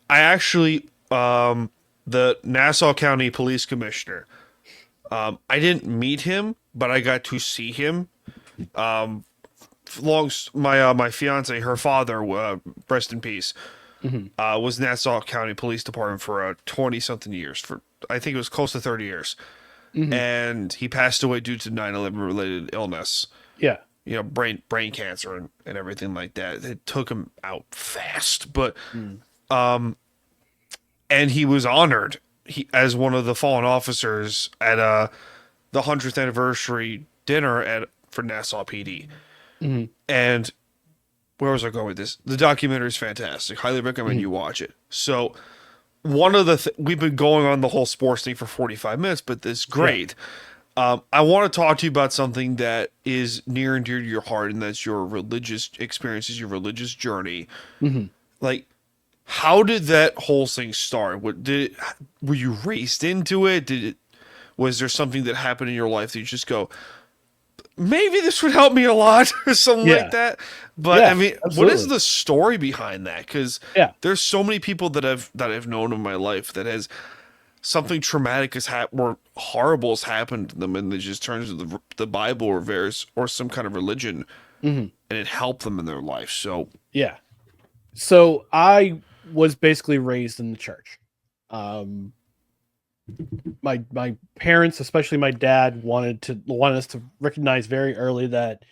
I actually, the Nassau County Police Commissioner, I didn't meet him, but I got to see him. My fiance, her father, rest in peace, was Nassau County Police Department for 20-something years. I think it was close to 30 years. Mm-hmm. And he passed away due to 9/11 related illness. Yeah. Brain cancer and everything like that. It took him out fast, but... and he was honored as one of the fallen officers at the 100th anniversary dinner for Nassau PD. Mm-hmm. And where was I going with this? The documentary is fantastic. Highly recommend you watch it. So one of we've been going on the whole sports thing for 45 minutes, but this is great. Yeah. I want to talk to you about something that is near and dear to your heart, and that's your religious experiences, your religious journey. Mm-hmm. Like, how did that whole thing start? Were you raised into it? Was there something that happened in your life that you just go, maybe this would help me a lot or something like that? But absolutely. What is the story behind that? Because there's so many people that I've known in my life that has something traumatic or horrible has happened to them, and it just turns to the Bible or some kind of religion, and it helped them in their life. So So I was basically raised in the church. my parents, especially my dad, wanted us to recognize very early that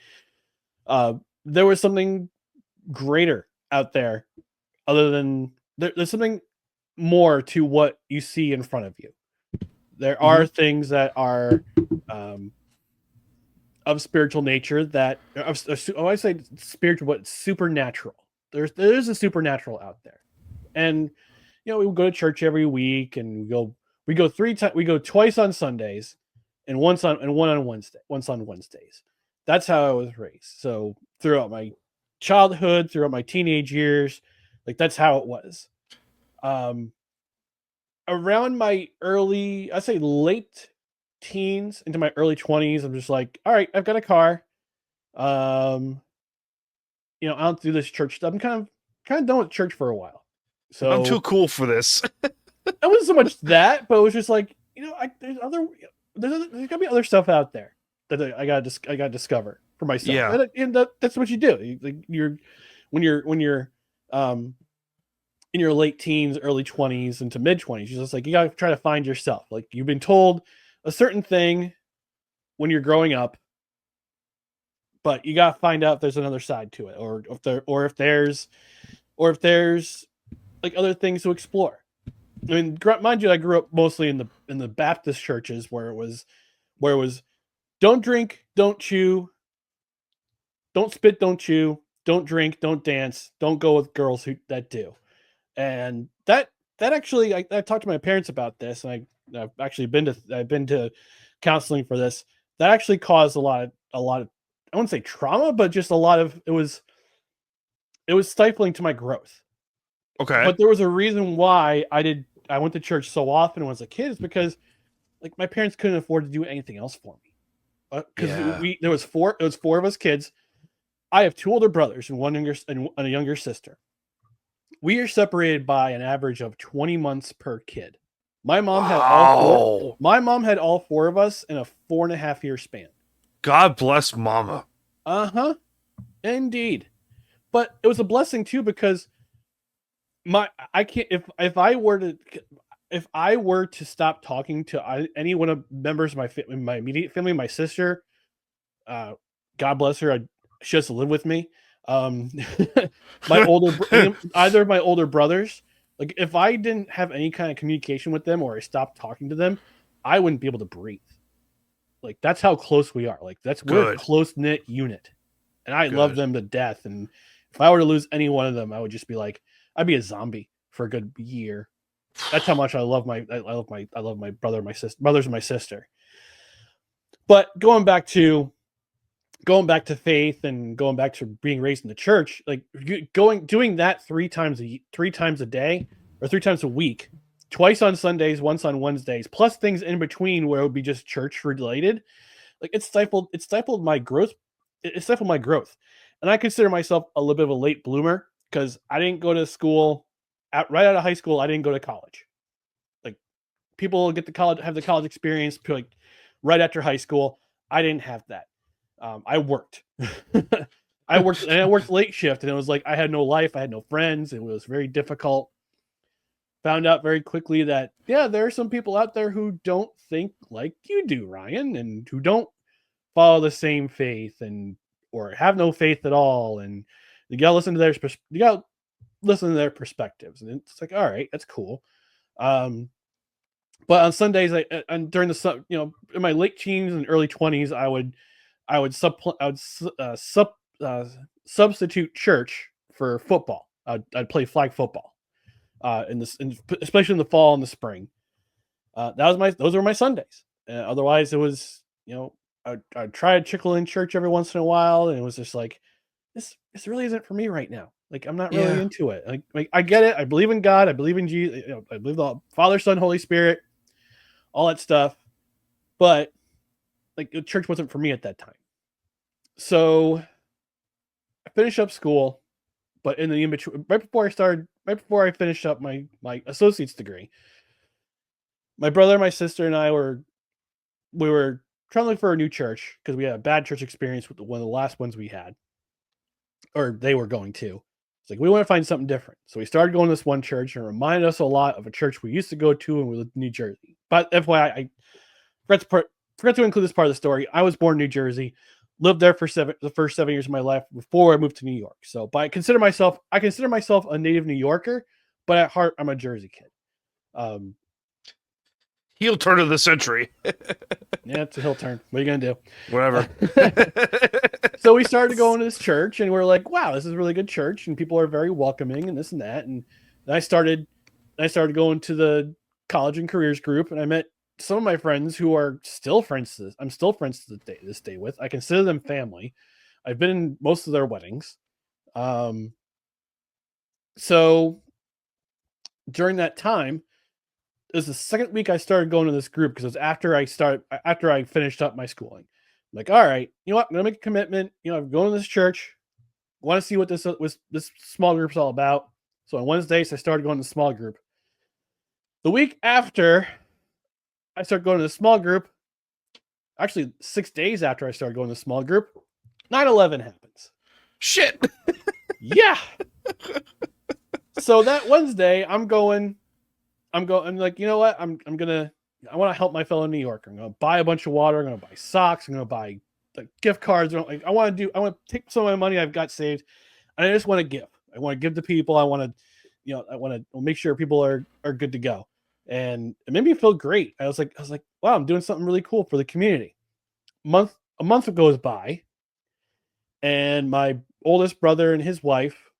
there was something greater out there, other than there's something more to what you see in front of you. There are things that are of spiritual nature that I say spiritual, but supernatural. There's a supernatural out there, and we go to church every week, and we go twice on Sundays, and one on Wednesdays. That's how I was raised. So throughout my childhood, throughout my teenage years, like that's how it was. Around my I say late teens into my early 20s, I'm just like, all right, I've got a car. I don't do this church stuff. I'm kind of done with church for a while. So I'm too cool for this. it wasn't so much that, but it was just like, there's gotta be other stuff out there that I gotta discover for myself. Yeah. And that's what you do. When you're in your late teens, early 20s into mid 20s, you're just like, you gotta try to find yourself. Like, you've been told a certain thing when you're growing up, but you gotta find out if there's another side to it, or if there's like other things to explore. I mean, mind you, I grew up mostly in the Baptist churches where it was don't drink, don't chew, don't spit, don't chew, don't drink, don't dance, don't go with girls that do. And that actually, I talked to my parents about this, and I've actually been to counseling for this. That actually caused a lot of I wouldn't say trauma, but just a lot of it was stifling to my growth. Okay. But there was a reason why I went to church so often when I was a kid, is because like my parents couldn't afford to do anything else for me. Because there was four of us kids. I have two older brothers and a younger sister. We are separated by an average of 20 months per kid. My mom had all four of us in a 4.5-year span. God bless mama. Indeed. But it was a blessing too, because if I were to stop talking to any one of members of my immediate family, my sister, God bless her, she has to live with me. Either of my older brothers, like if I didn't have any kind of communication with them, or I stopped talking to them, I wouldn't be able to breathe. Like, that's how close we are. Like, we're a close knit unit, and I love them to death. And if I were to lose any one of them, I would just be like, I'd be a zombie for a good year. That's how much I love my brother, brothers and my sister. But going back to faith, and going back to being raised in the church, like doing that three times a day, or 3 times a week, twice on Sundays, once on Wednesdays, plus things in between where it would be just church related. Like, it stifled my growth. It stifled my growth. And I consider myself a little bit of a late bloomer, because I didn't go to school right out of high school. I didn't go to college. Like, people have the college experience like right after high school. I didn't have that. I worked. I worked late shift, and it was like I had no life. I had no friends. It was very difficult. Found out very quickly that, there are some people out there who don't think like you do, Ryan, and who don't follow the same faith, or have no faith at all. And you gotta listen to their perspectives. And it's like, all right, that's cool. But on Sundays, and during the in my late teens and early 20s, I would substitute church for football. I'd play flag football, especially in the fall and the spring. Those were my Sundays. Otherwise, it was I'd try to trickle in church every once in a while, and it was just like, this really isn't for me right now. Like, I'm not really into it. Like I get it. I believe in God. I believe in Jesus. I believe the Father, Son, Holy Spirit, all that stuff. But like, the church wasn't for me at that time. So I finished up school, but in the in-between, right before I finished up my associate's degree, my brother, my sister, and I were trying to look for a new church, because we had a bad church experience with one of the last ones we had, or they were going to. It's like, we want to find something different. So we started going to this one church, and it reminded us a lot of a church we used to go to when we lived in New Jersey. But FYI, I forgot to include this part of the story. I was born in New Jersey, lived there for the first 7 years of my life before I moved to New York. So, but I consider myself a native New Yorker, but at heart, I'm a Jersey kid. Heel turn of the century. Yeah, it's a heel turn. What are you gonna do? Whatever. So we started going to this church, and we're like, "Wow, this is a really good church, and people are very welcoming, and this and that." And then I started going to the college and careers group, and I met some of my friends who are still friends. I'm still friends to this day with. I consider them family. I've been in most of their weddings. So during that time, it was the second week I started going to this group because it was after I finished up my schooling. I'm like, all right, you know what? I'm gonna make a commitment. I'm going to this church. Want to see what this small group's all about. So on Wednesdays, I started going to the small group. The week after I started going to the small group, actually 6 days after I started going to the small group, 9/11 happens. Shit. Yeah. So that Wednesday, I'm like, you know what? I want to help my fellow New Yorker. I'm going to buy a bunch of water. I'm going to buy socks. I'm going to buy gift cards. I want to take some of my money I've got saved, and I just want to give. I want to give to people. I want to make sure people are good to go. And it made me feel great. I was like, wow, I'm doing something really cool for the community. A month goes by, and my oldest brother and his wife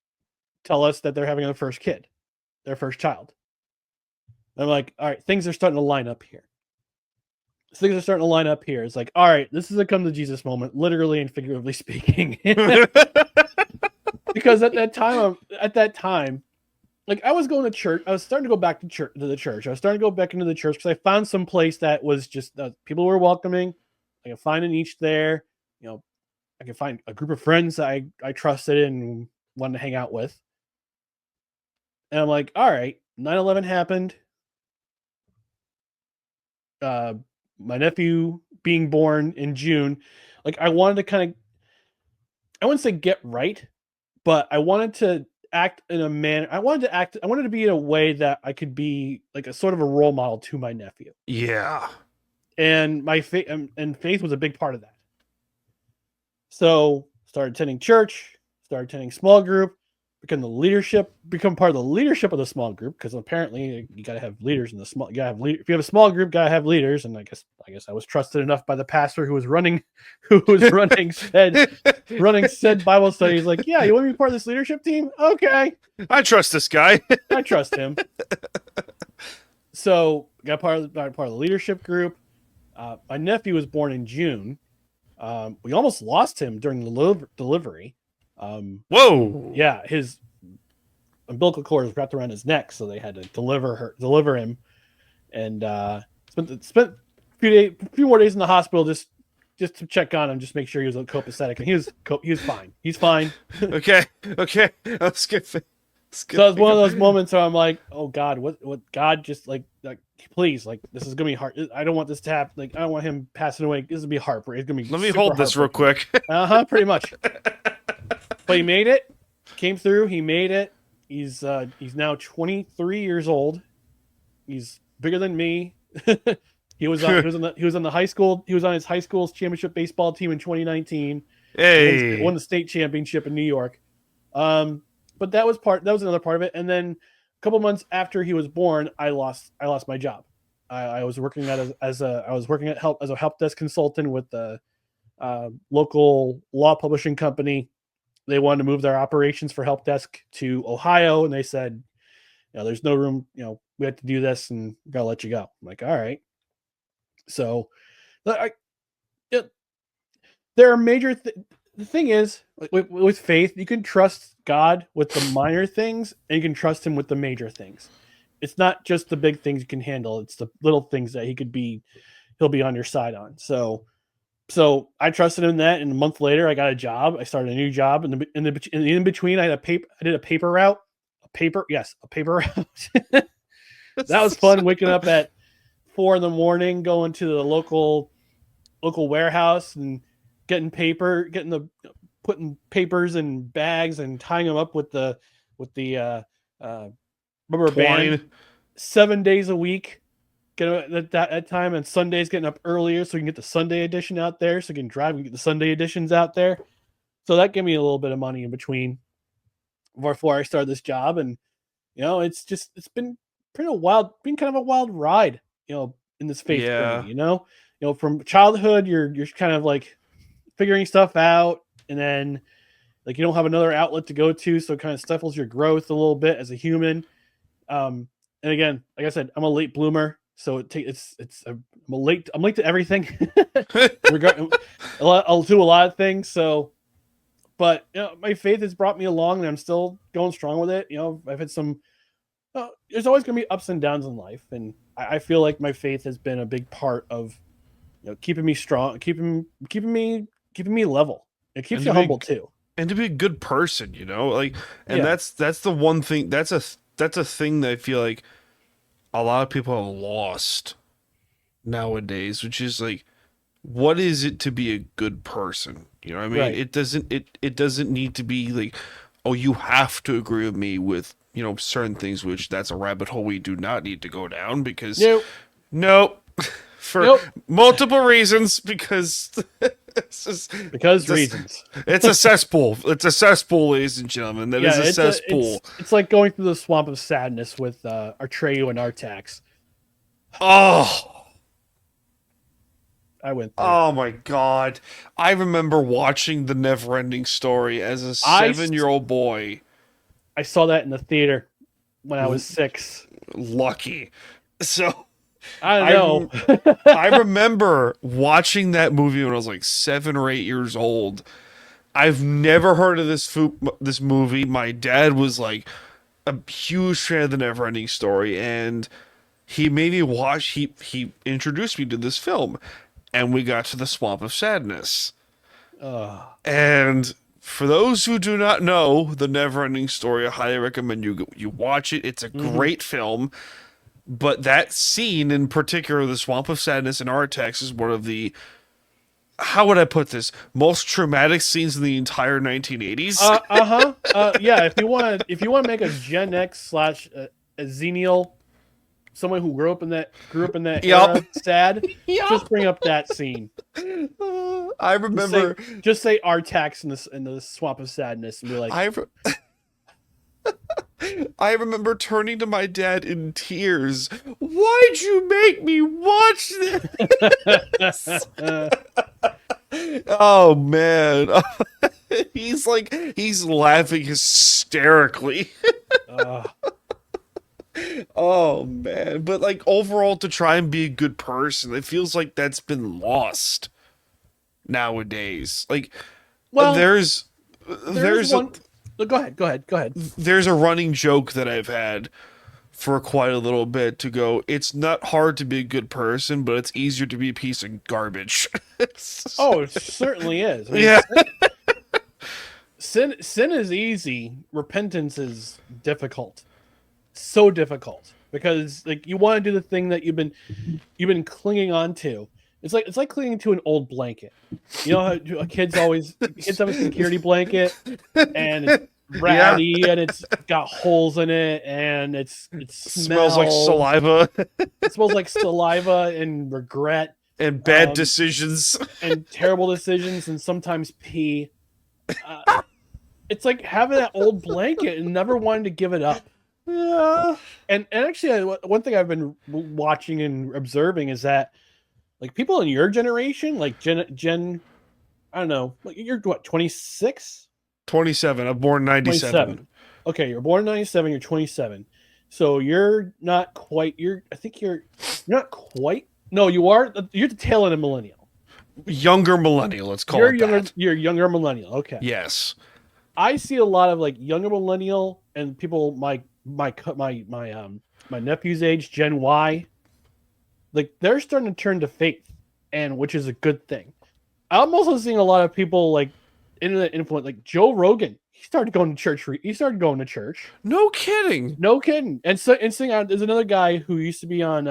tell us that they're having their first child. I'm like, all right, things are starting to line up here. It's like, all right, this is a come to Jesus moment, literally and figuratively speaking. Because at that time, like I was going to church. I was starting to go back to the church. I was starting to go back into the church because I found some place that was just people were welcoming. I could find a niche there. I could find a group of friends that I trusted and wanted to hang out with. And I'm like, all right, 9/11 happened. My nephew being born in June, like I wanted to I wouldn't say get right, but I wanted to act in a manner. I wanted to be in a way that I could be like a sort of a role model to my nephew. Yeah. And my faith and faith was a big part of that. So started attending church, started attending small group, become part of the leadership of the small group, because apparently you got to have leaders in the small. If you have a small group, got to have leaders. And I guess I was trusted enough by the pastor who was running said Bible study. He's like, yeah, you want to be part of this leadership team? Okay, I trust this guy. I trust him. So got part of the leadership group. My nephew was born in June. We almost lost him during the delivery. Whoa! Yeah, his umbilical cord was wrapped around his neck, so they had to deliver him, and spent a few more days in the hospital just to check on him, just make sure he was copacetic, and he was fine. He's fine. Okay. That's good. So it was one of those moments where I'm like, oh God, what God, just like please, like this is gonna be hard. I don't want this to happen. Like I don't want him passing away. This is gonna be heartbreaking. It's gonna be. Let me hold this real quick. Pretty much. But he made it. Came through. He made it. He's now 23 years old. He's bigger than me. He was on the high school. He was on his high school's championship baseball team in 2019. Hey, won the state championship in New York. But that was another part of it. And then a couple months after he was born, I lost my job. I was working as a help desk consultant with the local law publishing company. They wanted to move their operations for help desk to Ohio, and they said, there's no room. We have to do this, and we gotta let you go. I'm like, all right. So, there are major. The thing is, with faith, you can trust God with the minor things, and you can trust Him with the major things. It's not just the big things you can handle; it's the little things that He'll be on your side on. So I trusted him in that, and a month later, I got a job. I started a new job, and in between, I did a paper route. A paper route. That was fun. Waking up at 4 a.m, going to the local warehouse and putting papers in bags and tying them up with the rubber band. 7 days a week, get at that time, and Sunday's getting up earlier so we can get the Sunday edition out there. So we can drive and get the Sunday editions out there. So that gave me a little bit of money in between before I started this job. And, it's been kind of a wild ride, in this faith journey, from childhood, you're kind of like figuring stuff out, and then like you don't have another outlet to go to, so it kind of stifles your growth a little bit as a human. And again, like I said, I'm a late bloomer, so I'm late to everything. I'll do a lot of things. So, but my faith has brought me along, and I'm still going strong with it. I've had some. There's always going to be ups and downs in life, and I feel like my faith has been a big part of keeping me strong, keeping me level. It keeps you humble too, and to be a good person. That's the one thing. That's a thing that I feel like a lot of people have lost nowadays, which is like, what is it to be a good person? Right. It doesn't need to be like, oh, you have to agree with me with certain things, which that's a rabbit hole we do not need to go down, because nope. For multiple reasons, because reasons. It's a cesspool. It's a cesspool, ladies and gentlemen. That is a cesspool. It's like going through the swamp of sadness with Artreyu and Artax. Oh, I went there. Oh my God. I remember watching The Neverending Story as a 7-year-old boy. I saw that in the theater when I was 6. Lucky. So I know. I remember watching that movie when I was like 7 or 8 years old. I've never heard of this movie. My dad was like a huge fan of The Neverending Story, and he made me watch. He introduced me to this film, and we got to the Swamp of Sadness. And for those who do not know The Neverending Story, I highly recommend you watch it. It's a great film. But that scene in particular, the Swamp of Sadness in Artax, is one of the, how would I put this, most traumatic scenes in the entire 1980s. Yeah, if you want to make a Gen X / a Xennial, someone who grew up in that era, sad, just bring up that scene. I remember. Just say Artax in the Swamp of Sadness and be like, I remember turning to my dad in tears. Why'd you make me watch this? Oh man. He's laughing hysterically. Oh man. But like overall, to try and be a good person, it feels like that's been lost nowadays. Like, well, there's one. Go ahead. There's a running joke that I've had for quite a little bit to go, it's not hard to be a good person, but it's easier to be a piece of garbage. Oh, it certainly is. Sin is easy. Repentance is difficult. So difficult. Because like you want to do the thing that you've been clinging on to. It's like clinging to an old blanket. You know how kids have a security blanket and it's ratty and it's got holes in it and it smells like saliva. It smells like saliva and regret and bad decisions and terrible decisions and sometimes pee. It's like having that old blanket and never wanting to give it up. Yeah. And actually, one thing I've been watching and observing is that, like, people in your generation, like Gen, I don't know, like you're what, 26? 27. I'm born 97. 27. Okay, you're born 97. You're 27. So you're not quite. You're not quite. No, you are. You're the tail end of millennial. Younger millennial. Let's call it that. You're younger millennial. Okay. Yes. I see a lot of like younger millennial and people my nephew's age, Gen Y. Like they're starting to turn to faith, and which is a good thing. I'm also seeing a lot of people like internet influence, like Joe Rogan. He started going to church. No kidding. And there's another guy who used to be on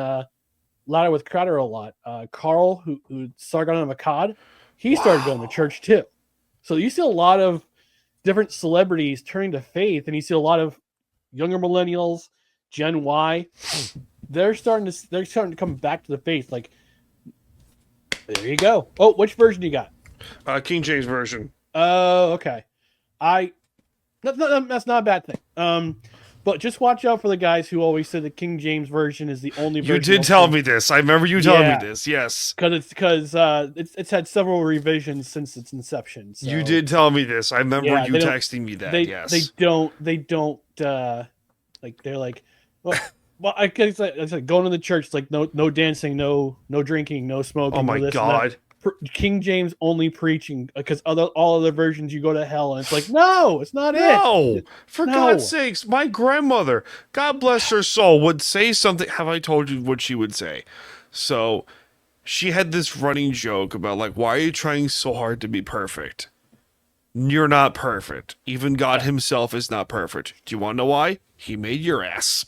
Louder with Crowder a lot. Carl, who started on Macad. He started going to church too. So you see a lot of different celebrities turning to faith, and you see a lot of younger millennials, Gen Y. they're starting to come back to the faith. Like, there you go. Oh, which version you got? King James version. Oh, okay. That's not a bad thing. But just watch out for the guys who always say the King James version is the only version. You did tell me this. I remember you telling me this. Yes, because it's had several revisions since its inception. So. You did tell me this. I remember you texting me that. Yes, they don't like they're like, well, I guess it's like going to the church. It's like no dancing, no drinking, no smoking. Oh my God. King James only preaching, because all other versions you go to hell, and it's like, no, it's not no, it. For God's sakes, my grandmother, God bless her soul, would say something. Have I told you what she would say? So she had this running joke about like, why are you trying so hard to be perfect? You're not perfect. Even God himself is not perfect. Do you want to know why? He made your ass.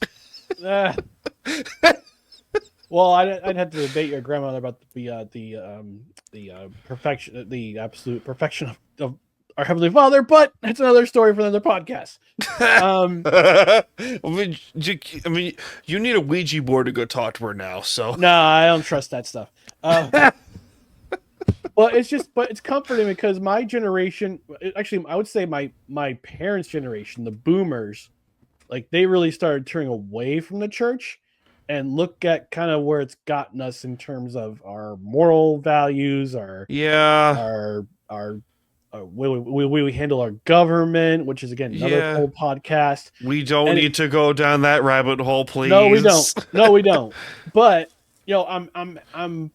Well, I'd have to debate your grandmother about the perfection, the absolute perfection of our Heavenly Father, but it's another story for another podcast. I mean, you need a Ouija board to go talk to her now. So no, I don't trust that stuff. Well, it's comforting because my generation, actually, I would say my parents' generation, the boomers, like they really started turning away from the church and look at kind of where it's gotten us in terms of our moral values, our way we handle our government, which is again another whole podcast. We don't need to go down that rabbit hole, please. No, we don't. No, we don't. But I'm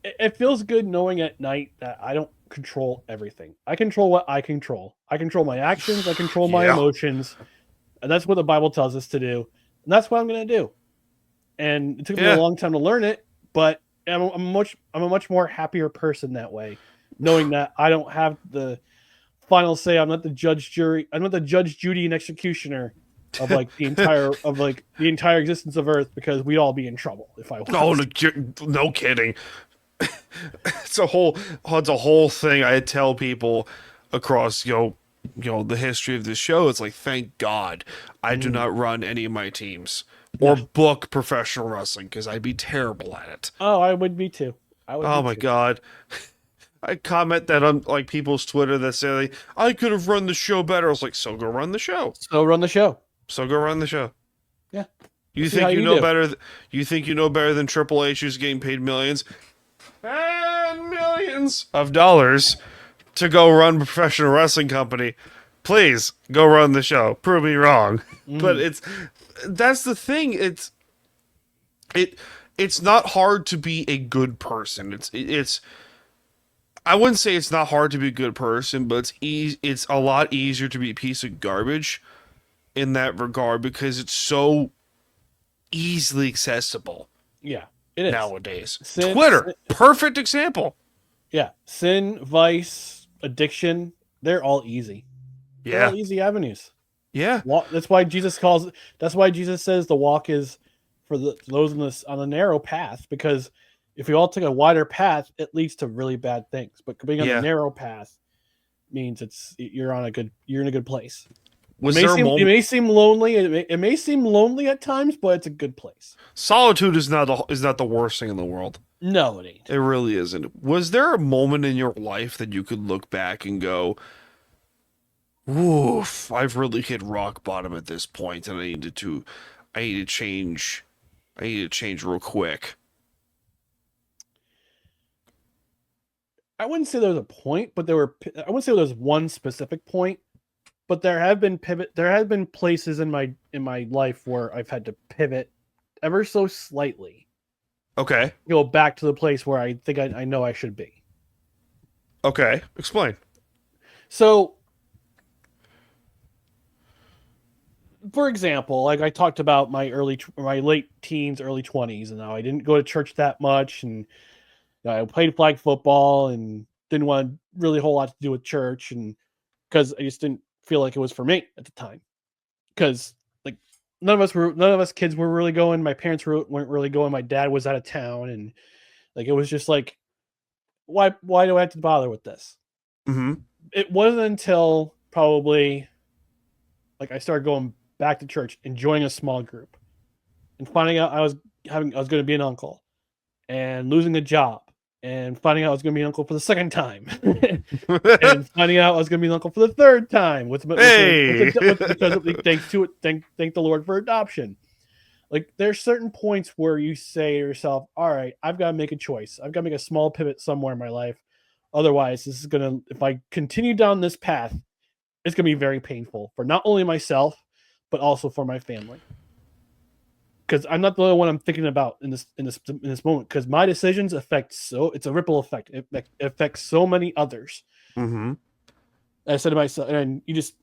it feels good knowing at night that I don't control everything. I control what I control. I control my actions. I control my emotions, and that's what the Bible tells us to do. And that's what I'm going to do. And it took me a long time to learn it, but I'm a much more happier person that way, knowing that I don't have the final say. I'm not the judge, jury. I'm not the judge, Judy, and executioner of like the entire existence of Earth, because we'd all be in trouble if I was. Oh, no kidding. It's a whole thing I tell people across the history of this show. It's like, thank God I do not run any of my teams or book professional wrestling, because I'd be terrible at it. Oh, I would be too. Oh my God. I comment that on like people's Twitter that say like, I could have run the show better. I was like, so go run the show. So run the show. Yeah. You think you know better? You think you know better than Triple H, who's getting paid millions and millions of dollars to go run a professional wrestling company? Please go run the show. Prove me wrong. But that's the thing. It's not hard to be a good person. It's I wouldn't say it's not hard to be a good person, but it's a lot easier to be a piece of garbage in that regard, because it's so easily accessible. Yeah, it is nowadays. Twitter, perfect example. Yeah, sin, vice, addiction, they're all easy. They're all easy avenues. Yeah. That's why Jesus says the walk is for those on the narrow path, because if we all take a wider path, it leads to really bad things. But being on the narrow path means you're in a good place. It may seem lonely. It may seem lonely at times, but it's a good place. Solitude is not the worst thing in the world. No, it ain't. It really isn't. Was there a moment in your life that you could look back and go, "Oof, I've really hit rock bottom at this point, and I need to change real quick"? I wouldn't say there was a point, but I wouldn't say there was one specific point, but there have been places in my life where I've had to pivot ever so slightly. Okay. Go back to the place where I think I know I should be. Okay. Explain. So, for example, like I talked about my late teens, early 20s, and now I didn't go to church that much, and I played flag football and didn't want really a whole lot to do with church, and because I just didn't feel like it was for me at the time. Because like none of us kids were really going. My parents weren't really going. My dad was out of town, and like it was just like, why do I have to bother with this? Mm-hmm. It wasn't until probably like I started going back to church and joining a small group and finding out I was going to be an uncle, and losing a job, and finding out I was going to be an uncle for the second time, and finding out I was going to be an uncle for the third time Hey! because of, thank the Lord for adoption. Like, there's certain points where you say to yourself, all right, I've got to make a choice. I've got to make a small pivot somewhere in my life. Otherwise, this is going to, if I continue down this path, it's going to be very painful for not only myself, but also for my family. Because I'm not the only one I'm thinking about in this moment. Because my decisions it's a ripple effect. It affects so many others. Mm-hmm. I said to myself, and you just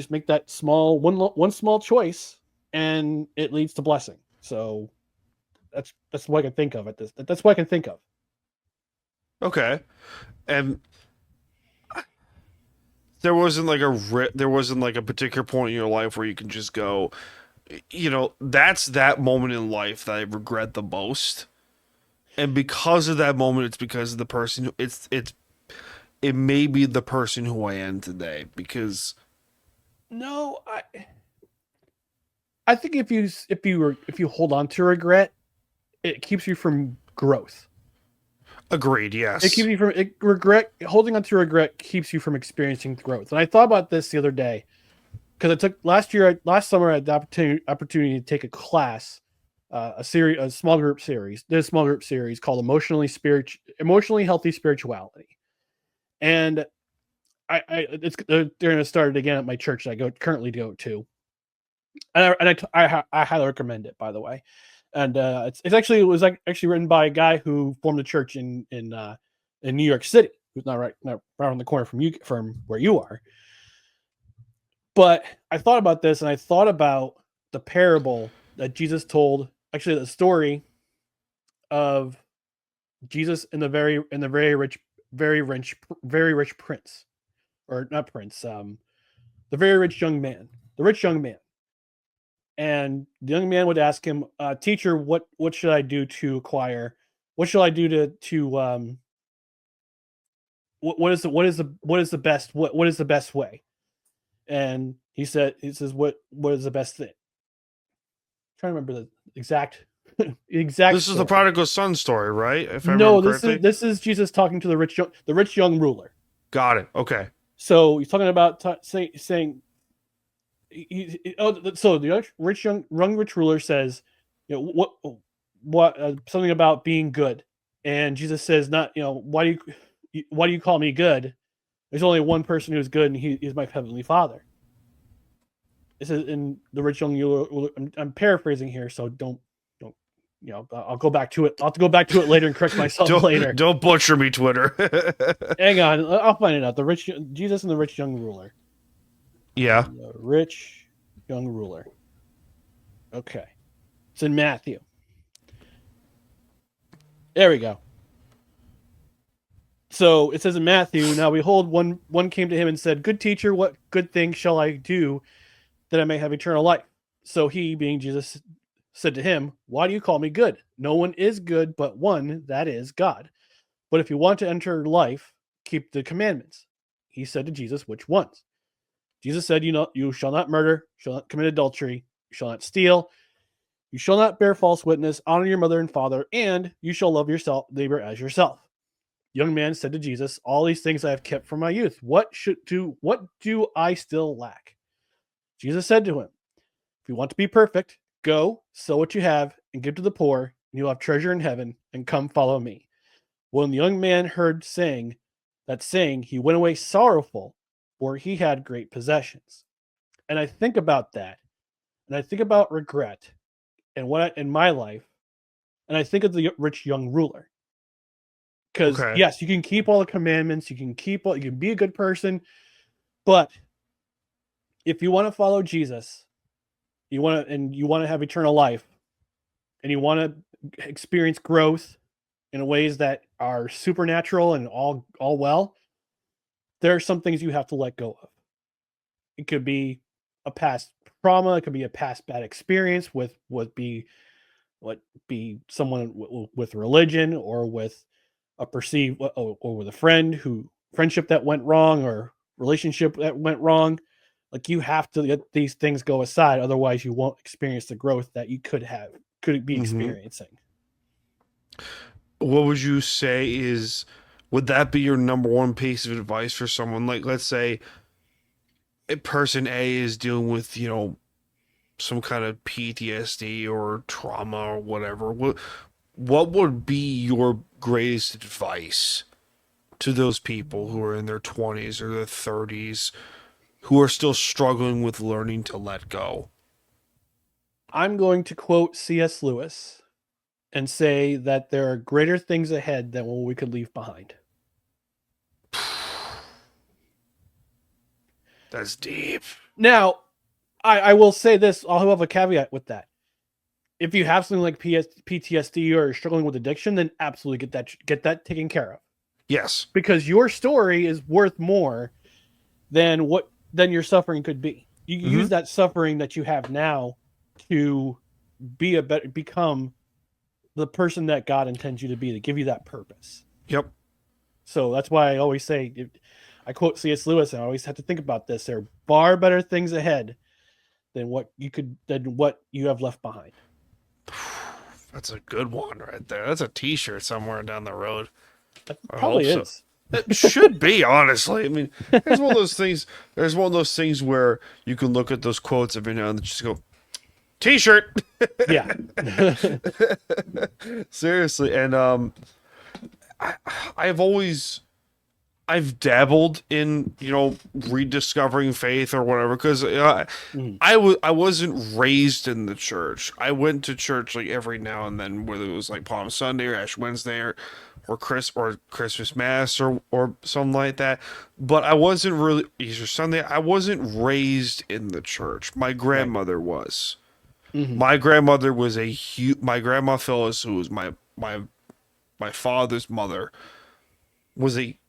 make that one small choice, and it leads to blessing. So that's what I can think of at this. That's what I can think of. Okay, and there wasn't like a particular point in your life where you can just go, that's that moment in life that I regret the most, and because of that moment, it's because of the person it may be the person who I am today. Because no, I think if you hold on to regret, it keeps you from growth. Agreed. Yes. It keeps you from holding on to regret keeps you from experiencing growth. And I thought about this the other day because I took last summer I had the opportunity to take a class, a small group series. This small group series called Emotionally Healthy Spirituality, and they're going to start it again at my church that I currently go to, and I highly recommend it, by the way. And it was actually written by a guy who formed a church in New York City, who's not right around the corner from where you are. But I thought about this, and I thought about the parable that Jesus told. Actually, the story of Jesus and the very rich prince, or not prince, the very rich young man, the rich young man. And the young man would ask him, "Teacher, what should I do to acquire? What should I do to what is the best way?" And he says, "What is the best thing?" I'm trying to remember the exact exact. This is the prodigal son story, right? If I No, remember correctly. this is Jesus talking to the rich young ruler. Got it. Okay. So he's talking about saying. So the rich ruler says, what something about being good, and Jesus says, not why do you call me good? There's only one person who's good, and he is my heavenly Father. This is in the rich young ruler. I'm paraphrasing here, so don't I'll go back to it. I'll have to go back to it later and correct myself later. Don't butcher me, Twitter. Hang on, I'll find it out. Jesus and the rich young ruler. Yeah. The rich young ruler. Okay. It's in Matthew. There we go. So it says in Matthew, "Now behold, one came to him and said, 'Good teacher, what good thing shall I do that I may have eternal life?' So he, being Jesus, said to him, 'Why do you call me good? No one is good but one, that is God. But if you want to enter life, keep the commandments.' He said to Jesus, 'Which ones?' Jesus said, 'You shall not murder, shall not commit adultery, you shall not steal, you shall not bear false witness, honor your mother and father, and you shall love your neighbor as yourself.' The young man said to Jesus, 'All these things I have kept from my youth. What do I still lack?' Jesus said to him, 'If you want to be perfect, go, sell what you have, and give to the poor, and you'll have treasure in heaven, and come follow me.' When the young man heard that saying, he went away sorrowful, for he had great possessions." And I think about that, and I think about regret, and in my life, and I think of the rich young ruler. Because yes, you can keep all the commandments, you can be a good person, but if you want to follow Jesus, you want to have eternal life, and you want to experience growth in ways that are supernatural and all well, there are some things you have to let go of. It could be a past trauma, it could be a past bad experience with someone with religion, or with a perceived, or with a friendship that went wrong, or relationship that went wrong. Like, you have to let these things go aside, otherwise you won't experience the growth that you could have could be experiencing. What would you say would that be your number one piece of advice for someone? Like, let's say a person A is dealing with, some kind of PTSD or trauma or whatever. What would be your greatest advice to those people who are in their 20s or their 30s who are still struggling with learning to let go? I'm going to quote C.S. Lewis and say that there are greater things ahead than what we could leave behind. That's deep. Now, I will say this. I'll have a caveat with that. If you have something like PTSD or struggling with addiction, then absolutely get that taken care of. Yes. Because your story is worth more than your suffering could be. You use that suffering that you have now to become the person that God intends you to be, to give you that purpose. Yep. So that's why I always say, I quote C.S. Lewis, and I always have to think about this. There are far better things ahead than what you have left behind. That's a good one right there. That's a t-shirt somewhere down the road. That probably is. It should be, honestly. I mean, there's one of those things. There's one of those things where you can look at those quotes every now and then, just go, t-shirt. Yeah. Seriously. And I've dabbled in, rediscovering faith or whatever, because I wasn't raised in the church. I went to church like every now and then, whether it was like Palm Sunday or Ash Wednesday or Christmas Mass or something like that. But I wasn't really, Easter Sunday, I wasn't raised in the church. My grandmother was. My grandmother was my grandma Phyllis, who was my father's mother, was a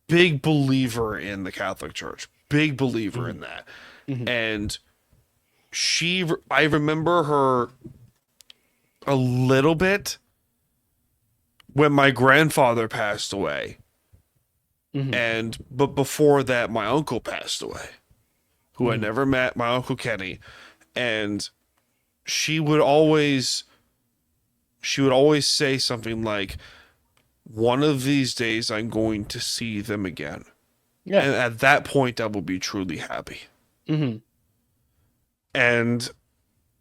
big believer in the Catholic Church. Big believer in that. And I remember her a little bit when my grandfather passed away. But before that, my uncle passed away, who I never met, my Uncle Kenny. And she would always say something like, one of these days I'm going to see them again. Yeah. And at that point I will be truly happy. And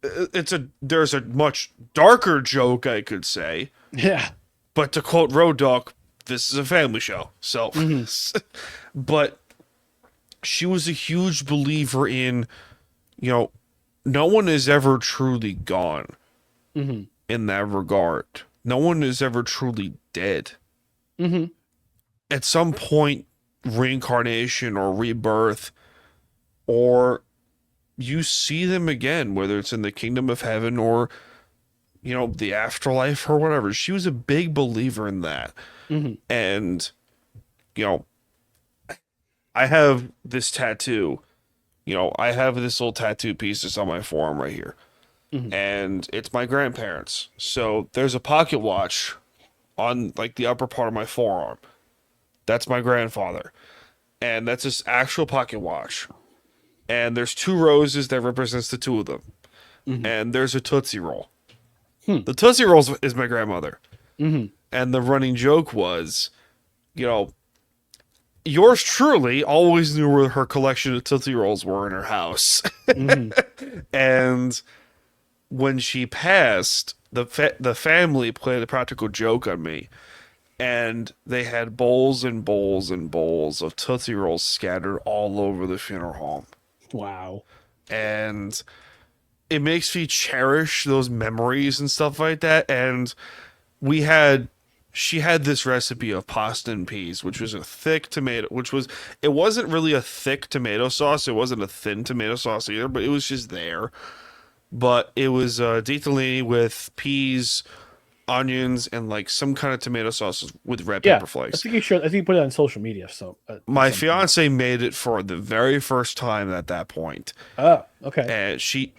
there's a much darker joke, I could say. Yeah. But to quote Road Dogg, this is a family show. So, but she was a huge believer in, no one is ever truly gone in that regard. No one is ever truly dead. At some point, reincarnation or rebirth, or you see them again, whether it's in the kingdom of heaven or, the afterlife or whatever. She was a big believer in that. And, I have this tattoo. I have this little tattoo piece that's on my forearm right here. And it's my grandparents. So there's a pocket watch on like the upper part of my forearm. That's my grandfather. And that's his actual pocket watch. And there's 2 roses that represents the 2 of them. And there's a Tootsie Roll. The Tootsie Roll is my grandmother. And the running joke was, yours truly always knew where her collection of Tootsie Rolls were in her house. And when she passed, the family played a practical joke on me, and they had bowls and bowls and bowls of Tootsie Rolls scattered all over the funeral home. Wow. And it makes me cherish those memories and stuff like that. And she had this recipe of pasta and peas, which was a thick tomato, it wasn't really a thick tomato sauce. It wasn't a thin tomato sauce either, but it was just there. But it was ditalini with peas, onions, and like some kind of tomato sauce with red pepper flakes. I think you put it on social media. So my fiance made it for the very first time at that point. Oh, okay. And she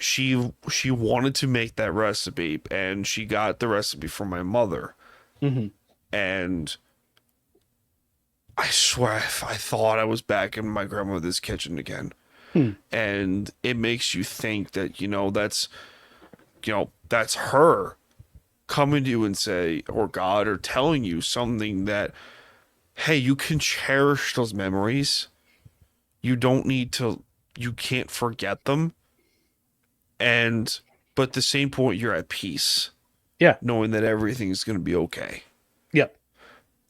wanted to make that recipe, and she got the recipe from my mother. And I swear, I thought I was back in my grandmother's kitchen again. And it makes you think that, that's her. coming to you and say, or God, or telling you something that, hey, you can cherish those memories. You don't need to, you can't forget them. But at the same point, you're at peace. Yeah. Knowing that everything's going to be okay. Yep.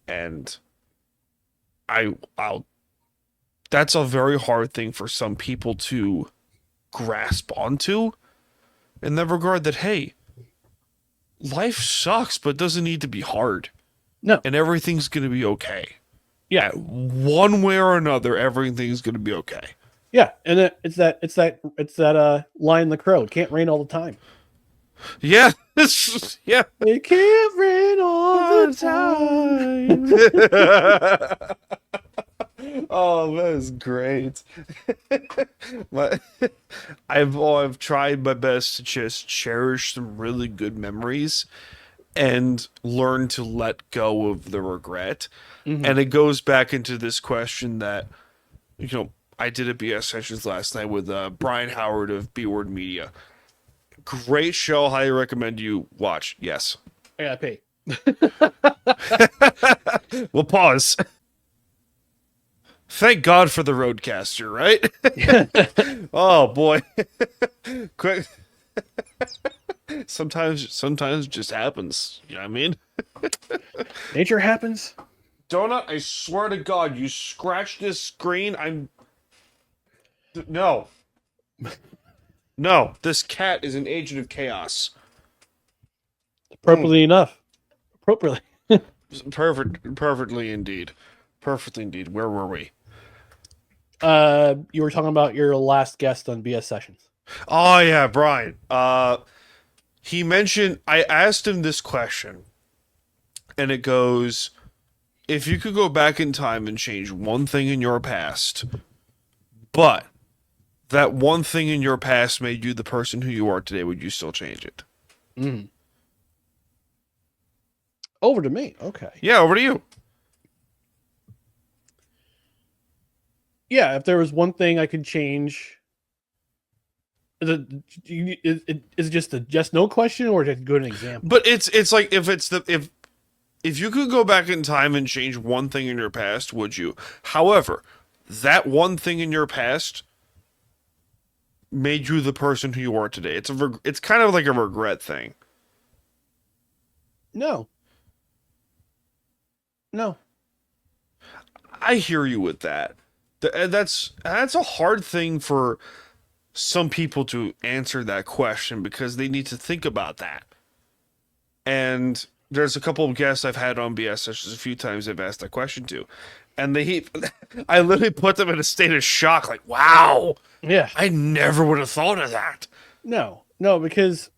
And that's a very hard thing for some people to grasp onto, in the regard that, hey, life sucks, but doesn't need to be hard. No. And everything's going to be okay. Yeah. One way or another, everything's going to be okay. Yeah. And it's that line in The Crow. It can't rain all the time. Yeah. Yeah. It can't rain all the time. Oh, that is great. I've tried my best to just cherish some really good memories and learn to let go of the regret. Mm-hmm. And it goes back into this question that, I did a BS Sessions last night with Brian Howard of B Word Media. Great show. Highly recommend you watch. Yes. I gotta pay. We'll pause. Thank God for the Roadcaster, right? Oh boy. Quick. Sometimes it just happens. You know what I mean? Nature happens. Donut, I swear to God, you scratch this screen, No. No, this cat is an agent of chaos. Appropriately enough. Appropriately. Perfectly indeed. Perfectly indeed. Where were we? You were talking about your last guest on BS Sessions. Oh yeah, Brian. He mentioned, I asked him this question, and it goes, if you could go back in time and change one thing in your past, but that one thing in your past made you the person who you are today, would you still change it? Mm. Over to me. Okay. Yeah, over to you. Yeah, if there was one thing I could change, is it just a yes no question, or just go to an example? But it's like, if you could go back in time and change one thing in your past, would you? However, that one thing in your past made you the person who you are today. It's kind of like a regret thing. No. I hear you with that. That's a hard thing for some people to answer that question, because they need to think about that. And there's a couple of guests I've had on BS Sessions a few times I've asked that question to. And I literally put them in a state of shock, like, wow. Yeah. I never would have thought of that. No, because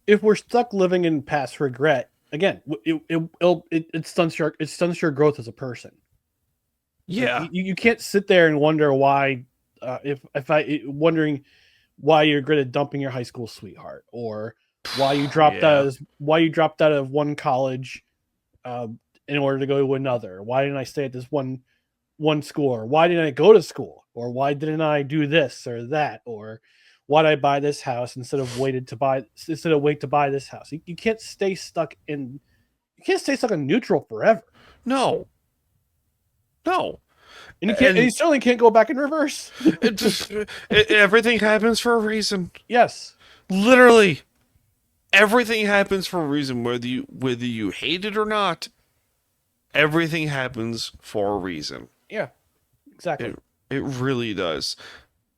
if we're stuck living in past regret, again, it stunts your growth as a person. Yeah. You can't sit there and wonder why, wondering why you regretted dumping your high school sweetheart, or why you dropped out of one college in order to go to another. Why didn't I stay at this one school? Or why didn't I go to school? Or why didn't I do this or that? Or why did I buy this house instead of wait to buy this house? You can't stay stuck in neutral forever. No. And you certainly can't go back in reverse. Everything happens for a reason. Yes. Literally. Everything happens for a reason, whether you hate it or not. Everything happens for a reason. Yeah. Exactly. It really does.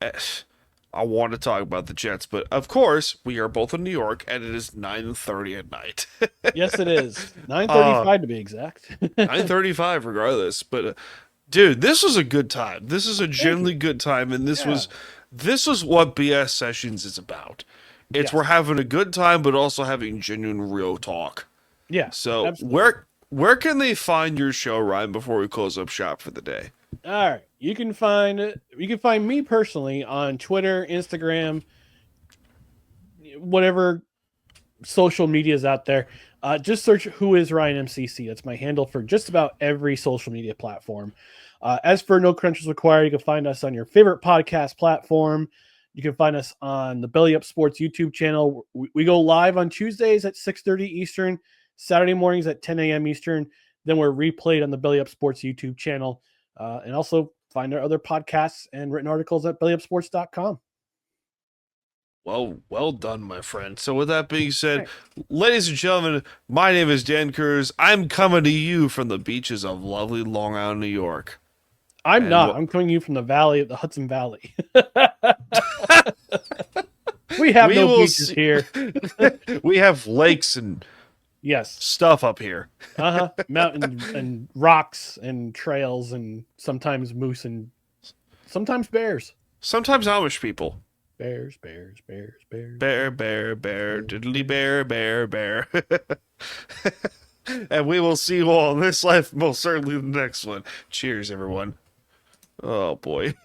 I want to talk about the Jets, but of course, we are both in New York, and it is 9:30 at night. Yes, it is. 9:35 to be exact. 9:35 regardless. But, dude, this was a good time. This is a genuinely good time, and this was what BS Sessions is about. We're having a good time, but also having genuine, real talk. Yeah. So absolutely. where can they find your show, Ryan, before we close up shop for the day? All right. You can find me personally on Twitter, Instagram, whatever social media is out there. Just search Who Is Ryan MCC. That's my handle for just about every social media platform. As for No Credentials Required, you can find us on your favorite podcast platform. You can find us on the Belly Up Sports YouTube channel. We go live on Tuesdays at 6:30 Eastern, Saturday mornings at 10 a.m. Eastern. Then we're replayed on the Belly Up Sports YouTube channel. And also find our other podcasts and written articles at bellyupsports.com. Well done, my friend. So with that being said, ladies and gentlemen, my name is Dan Kurz. I'm coming to you from the beaches of lovely Long Island, New York. I'm not. I'm coming to you from the Hudson Valley. We have no beaches here. We have lakes and stuff up here. Mountains and rocks and trails and sometimes moose and sometimes bears. Sometimes Amish people. Bears. Bear, diddly bear. And we will see you all in this life, most certainly the next one. Cheers, everyone. Oh, boy.